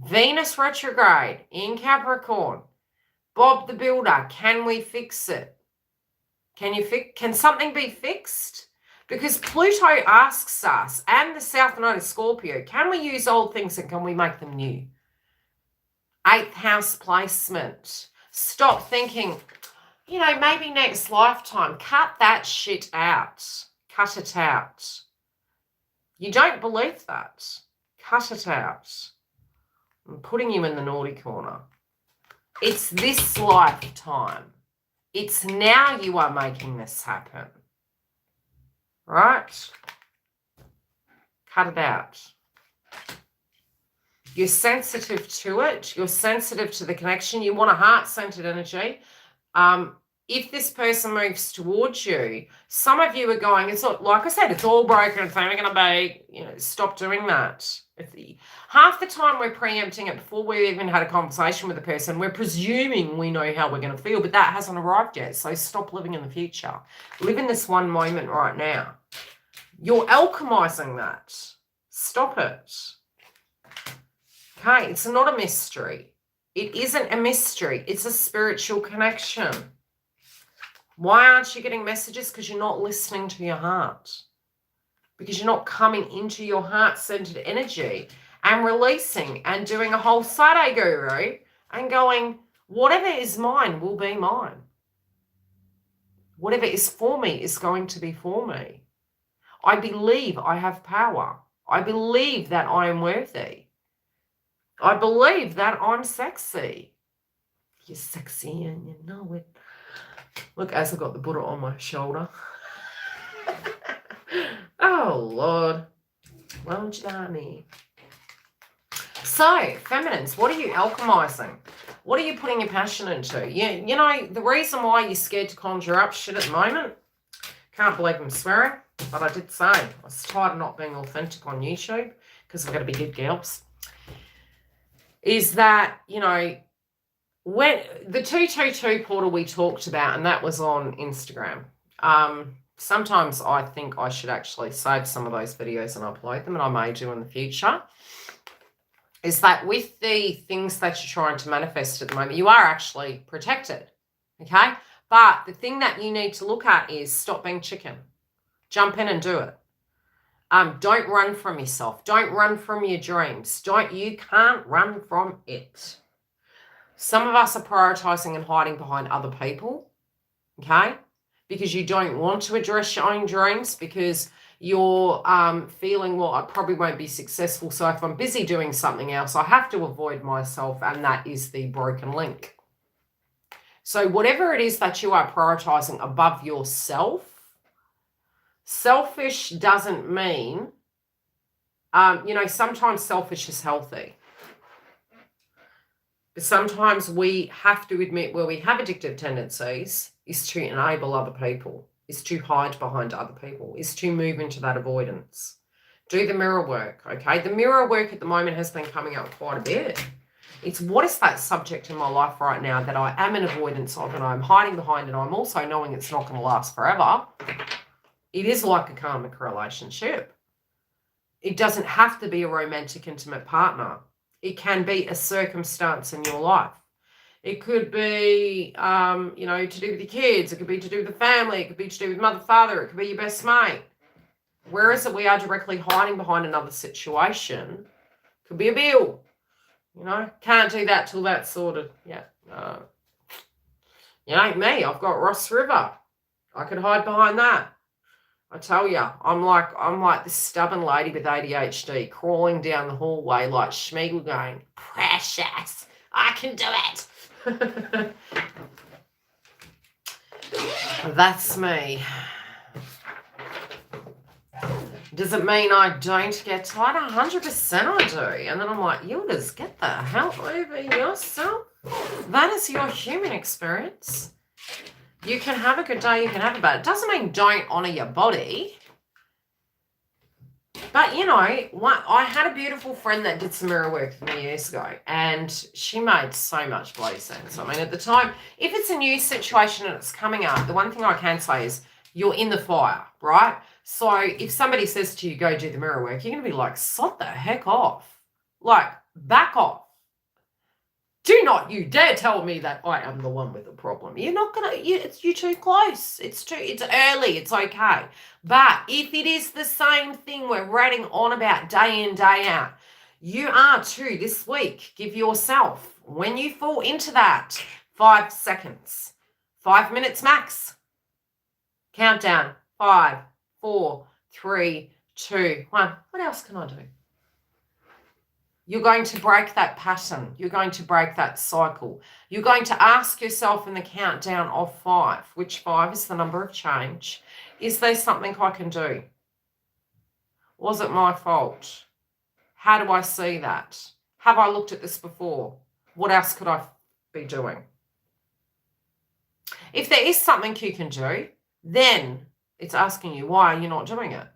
Venus retrograde in Capricorn. Bob the Builder, can we fix it? Can something be fixed? Because Pluto asks us, and the South Node of Scorpio, can we use old things and can we make them new? 8th house placement. Stop thinking, maybe next lifetime. Cut that shit out. Cut it out. You don't believe that. Cut it out. I'm putting you in the naughty corner. It's this lifetime. It's now you are making this happen. Right? Cut it out. You're sensitive to it. You're sensitive to the connection. You want a heart-centered energy. If this person moves towards you, some of you are going, it's all, like I said, it's all broken. It's never going to be, stop doing that. Half the time we're preempting it before we even had a conversation with the person. We're presuming we know how we're going to feel, but that hasn't arrived yet. So stop living in the future. Live in this one moment right now. You're alchemizing that. Stop it. Okay, it's not a mystery. It isn't a mystery. It's a spiritual connection. Why aren't you getting messages? Because you're not listening to your heart. Because you're not coming into your heart-centered energy and releasing and doing a whole Sade Guru and going, whatever is mine will be mine. Whatever is for me is going to be for me. I believe I have power. I believe that I am worthy. I believe that I'm sexy. You're sexy and you know it. Look, as I've got the Buddha on my shoulder. Oh, Lord. Won't you down me? So, feminines, what are you alchemizing? What are you putting your passion into? The reason why you're scared to conjure up shit at the moment, can't believe I'm swearing, but I did say, I was tired of not being authentic on YouTube because we've got to be good girls, is that, when the 222 portal we talked about, and that was on Instagram. Sometimes I think I should actually save some of those videos and upload them, and I may do in the future. Is that with the things that you're trying to manifest at the moment, you are actually protected, okay? But the thing that you need to look at is stop being chicken. Jump in and do it. Don't run from yourself. Don't run from your dreams. You can't run from it. Some of us are prioritizing and hiding behind other people, okay? Because you don't want to address your own dreams because you're feeling, well, I probably won't be successful. So if I'm busy doing something else, I have to avoid myself, and that is the broken link. So whatever it is that you are prioritizing above yourself, selfish doesn't mean, sometimes selfish is healthy. But sometimes we have to admit where we have addictive tendencies is to enable other people, is to hide behind other people, is to move into that avoidance. Do the mirror work, okay? The mirror work at the moment has been coming up quite a bit. It's what is that subject in my life right now that I am in avoidance of and I'm hiding behind, and I'm also knowing it's not going to last forever. It is like a karmic relationship. It doesn't have to be a romantic, intimate partner. It can be a circumstance in your life. It could be, to do with your kids. It could be to do with the family. It could be to do with mother, father. It could be your best mate. Whereas we are directly hiding behind another situation Could be a bill. Can't do that till that's sorted. Yeah. You ain't me. I've got Ross River. I could hide behind that. I tell you, I'm like this stubborn lady with ADHD crawling down the hallway like Schmiegel going, precious, I can do it. That's me. Does it mean I don't get tired? 100% I do. And then I'm like, YILDIZ, get the hell over yourself. That is your human experience. You can have a good day, you can have a bad. It doesn't mean don't honour your body. But, I had a beautiful friend that did some mirror work with me years ago, and she made so much bloody sense. I mean, at the time, if it's a new situation and it's coming up, the one thing I can say is you're in the fire, right? So if somebody says to you, go do the mirror work, you're going to be like, sod the heck off. Like, back off. Do not you dare tell me that I am the one with the problem. You're not going to, you're too close. It's early. It's okay. But if it is the same thing we're ratting on about day in, day out, you are too this week. Give yourself, when you fall into that, 5 seconds, 5 minutes max. Countdown, 5, 4, 3, 2, 1. What else can I do? You're going to break that pattern. You're going to break that cycle. You're going to ask yourself in the countdown of 5, which 5 is the number of change. Is there something I can do? Was it my fault? How do I see that? Have I looked at this before? What else could I be doing? If there is something you can do, then it's asking you, why are you not doing it?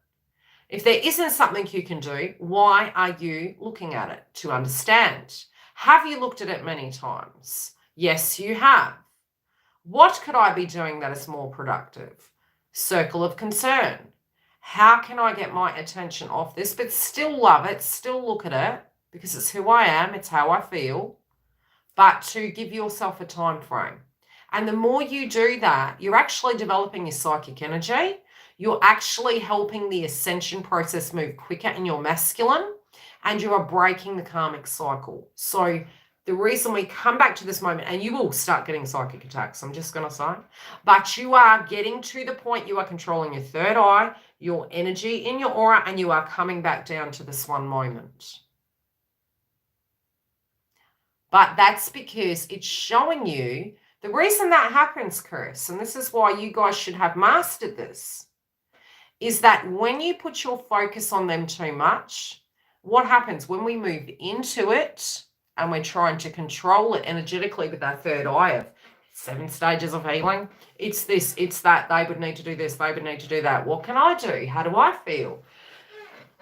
If there isn't something you can do, why are you looking at it? To understand. Have you looked at it many times? Yes, you have. What could I be doing that is more productive? Circle of concern. How can I get my attention off this, but still love it, still look at it, because it's who I am, it's how I feel, but to give yourself a time frame. And the more you do that, you're actually developing your psychic energy. You're actually helping the ascension process move quicker in your masculine, and you are breaking the karmic cycle. So the reason we come back to this moment, and you will start getting psychic attacks, I'm just going to say, but you are getting to the point you are controlling your third eye, your energy in your aura, and you are coming back down to this one moment. But that's because it's showing you the reason that happens, Chris, and this is why you guys should have mastered this, is that when you put your focus on them too much, what happens when we move into it and we're trying to control it energetically with our third eye of 7 stages of healing? It's this, it's that, they would need to do this, they would need to do that. What can I do? How do I feel?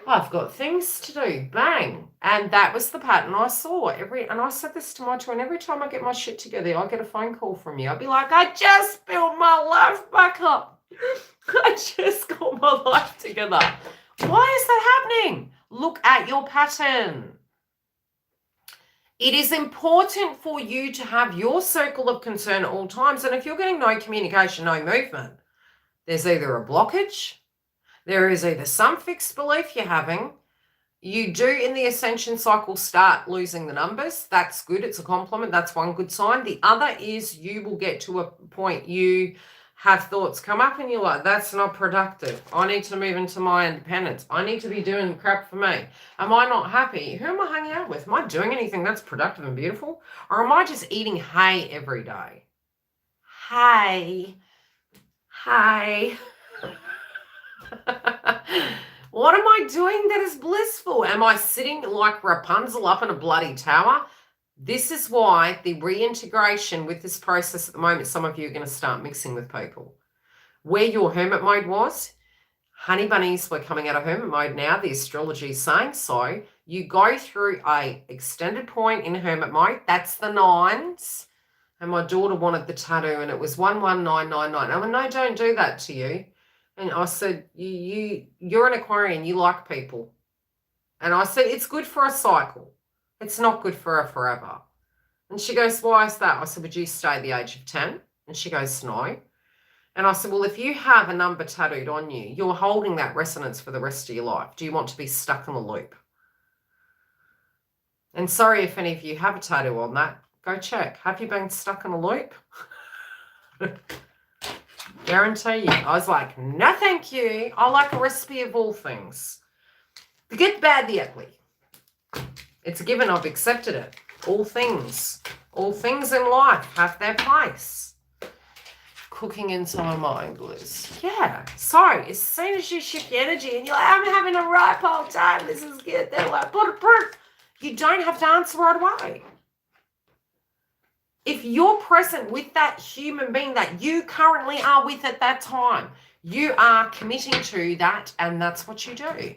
I've got things to do. Bang. And that was the pattern I saw. And I said this to my twin, every time I get my shit together, I get a phone call from you. I'd be like, I just built my life back up. I just got my life together. Why is that happening? Look at your pattern. It is important for you to have your circle of concern at all times. And if you're getting no communication, no movement, there's either a blockage, there is either some fixed belief you're having. You do in the ascension cycle start losing the numbers. That's good. It's a compliment. That's one good sign. The other is you will get to a point you have thoughts come up and you're like, that's not productive. I need to move into my independence. I need to be doing crap for me. Am I not happy? Who am I hanging out with? Am I doing anything that's productive and beautiful? Or am I just eating hay every day? Hay. What am I doing that is blissful? Am I sitting like Rapunzel up in a bloody tower? This is why the reintegration with this process at the moment, some of you are going to start mixing with people. Where your hermit mode was, honey bunnies, we're coming out of hermit mode now. The astrology is saying so. You go through a extended point in hermit mode. That's the 9s. And my daughter wanted the tattoo and it was 11999. I went, no, don't do that to you. And I said, you're an Aquarian, you like people. And I said, it's good for a cycle. It's not good for her forever. And she goes, why is that? I said, would you stay at the age of 10? And she goes, no. And I said, well, if you have a number tattooed on you, you're holding that resonance for the rest of your life. Do you want to be stuck in the loop? And sorry if any of you have a tattoo on that. Go check. Have you been stuck in a loop? Guarantee you. I was like, no thank you. I like a recipe of all things. The good, the bad, the ugly. It's a given. I've accepted it. All things in life have their place. Cooking in some of my English. Yeah. So as soon as you shift your energy and you're like, I'm having a ripe old time, this is good, they're like, you don't have to answer right away. If you're present with that human being that you currently are with at that time, you are committing to that, and that's what you do.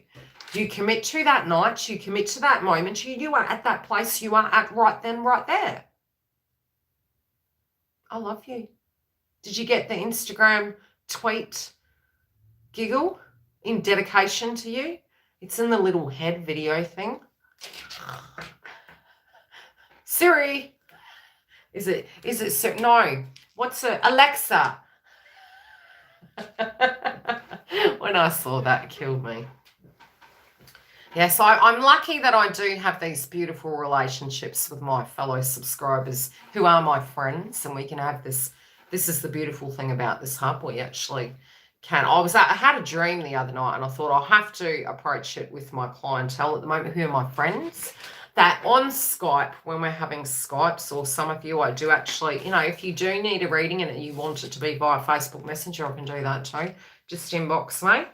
You commit to that night, you commit to that moment, you are at that place you are at right then, right there. I love you. Did you get the Instagram tweet giggle in dedication to you? It's in the little head video thing. Siri. Is it no. What's it? Alexa. When I saw that, it killed me. Yeah, so I'm lucky that I do have these beautiful relationships with my fellow subscribers who are my friends, and we can have this. This is the beautiful thing about this hub. We actually can. I had a dream the other night, and I thought I'll have to approach it with my clientele at the moment, who are my friends, that on Skype, when we're having Skypes, or some of you, I do actually, if you do need a reading and you want it to be via Facebook Messenger, I can do that too. Just inbox me.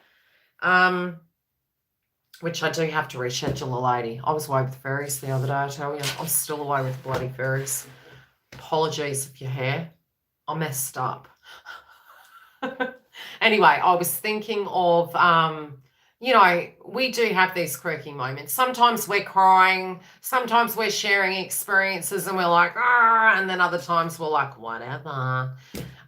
Which I do have to reschedule a lady. I was away with fairies the other day, I tell you. I'm still away with bloody fairies. Apologies if you're here. I messed up. Anyway, I was thinking of, we do have these quirky moments. Sometimes we're crying. Sometimes we're sharing experiences and we're like, and then other times we're like, whatever.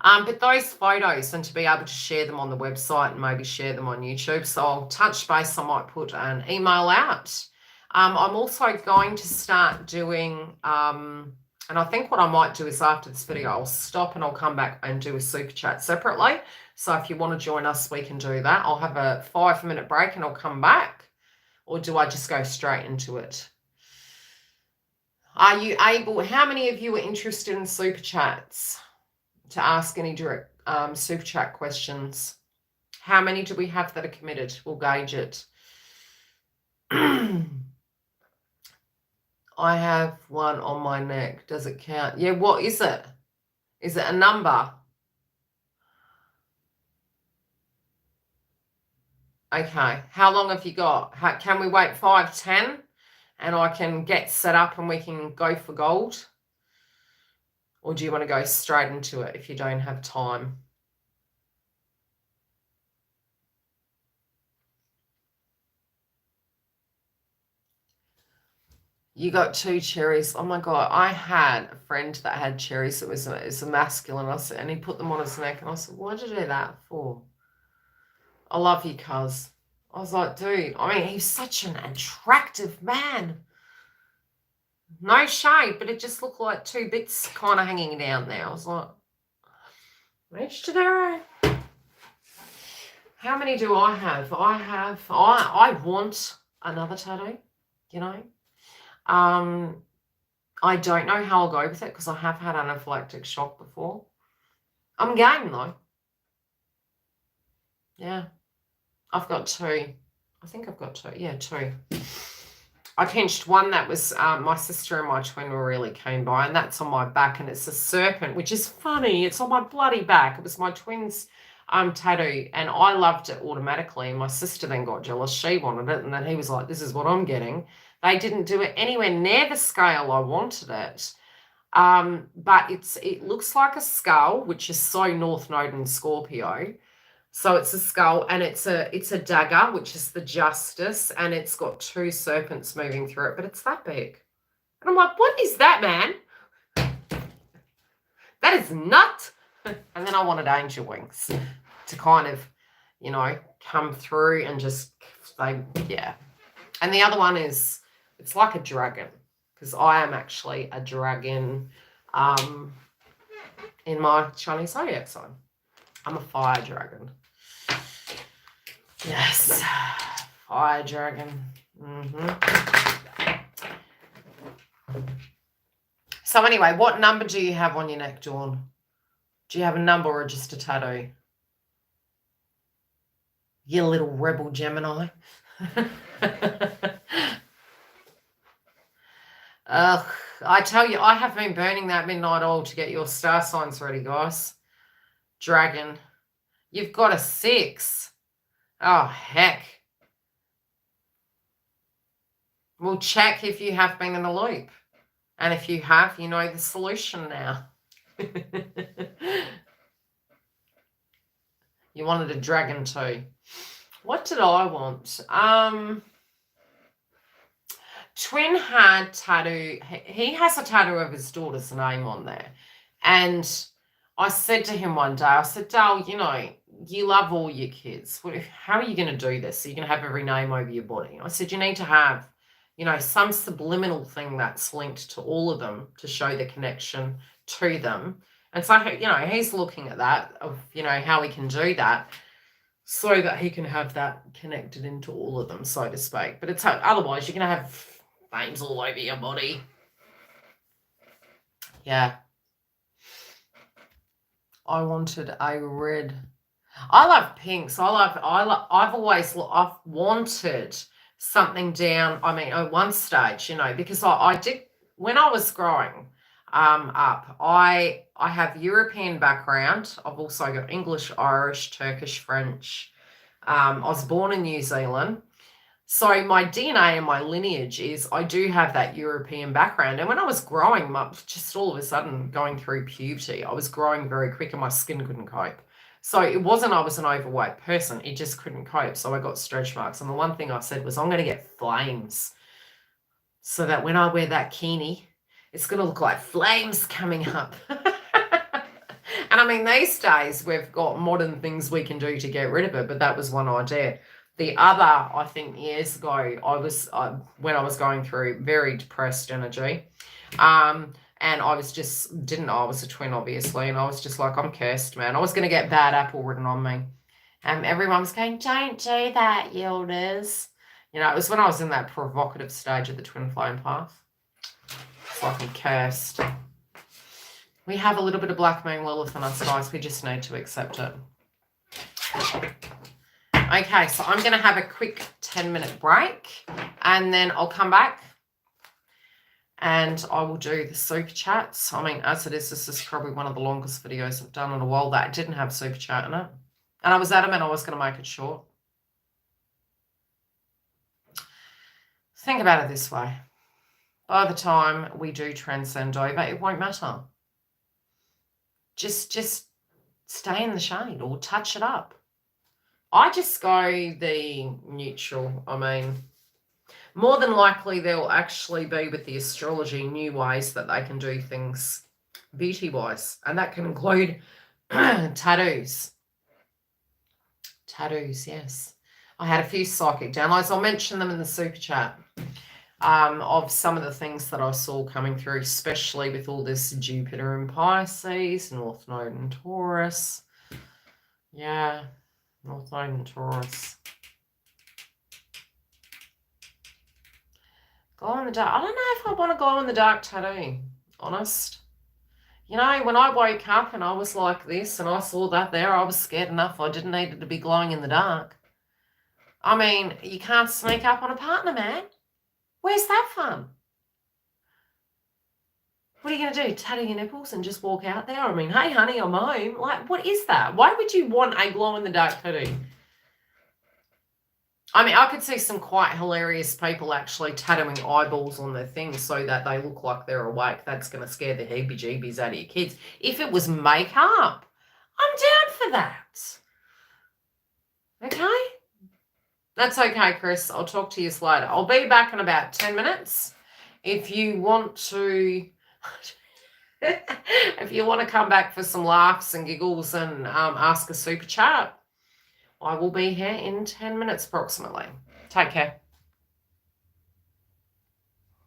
But those photos, and to be able to share them on the website and maybe share them on YouTube. So I'll touch base. I might put an email out. I'm also going to start doing, and I think what I might do is after this video, I'll stop and I'll come back and do a super chat separately. So if you want to join us, we can do that. I'll have a 5-minute break and I'll come back. Or do I just go straight into it? Are you able, how many of you are interested in super chats to ask any direct super chat questions? How many do we have that are committed? We'll gauge it. I have one on my neck. Does it count? Yeah, what is it? Is it a number? Okay. How long have you got? Can we wait 5, 10? And I can get set up and we can go for gold? Or do you want to go straight into it if you don't have time? You got 2 cherries. Oh my God. I had a friend that had cherries. It was a masculine. And he put them on his neck. And I said, why'd you do that for? I love you, cuz. I was like, dude, he's such an attractive man. No shade, but it just looked like 2 bits kind of hanging down there. I was like, each to their own. How many do I have? I want another tattoo, I don't know how I'll go with it because I have had anaphylactic shock before. I'm game though. Yeah. I've got 2. I think I've got 2. Yeah, 2. I pinched one that was my sister and my twin were really keen by, and that's on my back, and it's a serpent, which is funny. It's on my bloody back. It was my twin's tattoo, and I loved it automatically. And my sister then got jealous. She wanted it, and then he was like, this is what I'm getting. They didn't do it anywhere near the scale I wanted it. But it looks like a skull, which is so North Node and Scorpio. So it's a skull, and it's a dagger, which is the justice, and it's got 2 serpents moving through it, but it's that big. And I'm like, what is that, man? That is nut. And then I wanted angel wings to kind of, come through and just, yeah. And the other one is, it's like a dragon, because I am actually a dragon in my Chinese zodiac sign. I'm a fire dragon. Yes, fire dragon. So anyway, what number do you have on your neck, Dawn? Do you have a number or just a tattoo? You little rebel Gemini. Ugh, I tell you, I have been burning that midnight oil to get your star signs ready, guys. Dragon. You've got a 6. Oh, heck. We'll check if you have been in the loop. And if you have, you know the solution now. You wanted a dragon too. What did I want? Twin had tattoo. He has a tattoo of his daughter's name on there. And I said to him one day, I said, Dale, you know, you love all your kids. How are you going to do this? So you're going to have every name over your body. And I said, you need to have, you know, some subliminal thing that's linked to all of them to show the connection to them. And so, you know, he's looking at that, of, you know, how he can do that so that he can have that connected into all of them, so to speak. But it's otherwise you're going to have names all over your body. Yeah. I wanted a red. I love pinks. I've wanted something down. I mean, at one stage, you know, because I did, when I was growing up, I have European background. I've also got English, Irish, Turkish, French. I was born in New Zealand. So my DNA and my lineage is, I do have that European background. And when I was growing up, just all of a sudden going through puberty, I was growing very quick and my skin couldn't cope. So it wasn't I was an overweight person. It just couldn't cope. So I got stretch marks. And the one thing I said was, I'm going to get flames so that when I wear that bikini, it's going to look like flames coming up. And I mean, these days we've got modern things we can do to get rid of it. But that was one idea. The other, I think, years ago, when I was going through very depressed energy, and I was just, I was a twin, obviously, and I was just like, I'm cursed, man. I was going to get bad apple written on me. Everyone was going, don't do that, YILDIZ. You know, it was when I was in that provocative stage of the twin flame path. It's like I'm cursed. We have a little bit of Black Moon Lilith in us, guys. We just need to accept it. Okay, so I'm going to have a quick 10-minute break and then I'll come back and I will do the super chats. I mean, as it is, this is probably one of the longest videos I've done in a while that didn't have super chat in it. And I was adamant I was going to make it short. Think about it this way. By the time we do transcend over, it won't matter. Just stay in the shade or touch it up. I just go the neutral. I mean, more than likely there'll actually be, with the astrology, new ways that they can do things beauty-wise. And that can include tattoos. Tattoos, yes. I had a few psychic downloads. I'll mention them in the super chat of some of the things that I saw coming through, especially with all this Jupiter in Pisces, North Node in Taurus. Yeah. North Node and Taurus. Glow in the dark. I don't know if I want a glow in the dark tattoo. Honest. You know, when I woke up and I was like this and I saw that there, I was scared enough. I didn't need it to be glowing in the dark. I mean, you can't sneak up on a partner, man. Where's that fun? What are you going to do? Tattoo your nipples and just walk out there? I mean, hey, honey, I'm home. Like, what is that? Why would you want a glow-in-the-dark tattoo? I mean, I could see some quite hilarious people actually tattooing eyeballs on their things so that they look like they're awake. That's going to scare the heebie-jeebies out of your kids. If it was makeup, I'm down for that. Okay? That's okay, Chris. I'll talk to you later. I'll be back in about 10 minutes. If you want to... if you want to come back for some laughs and giggles and ask a super chat, I will be here in 10 minutes approximately. Take care.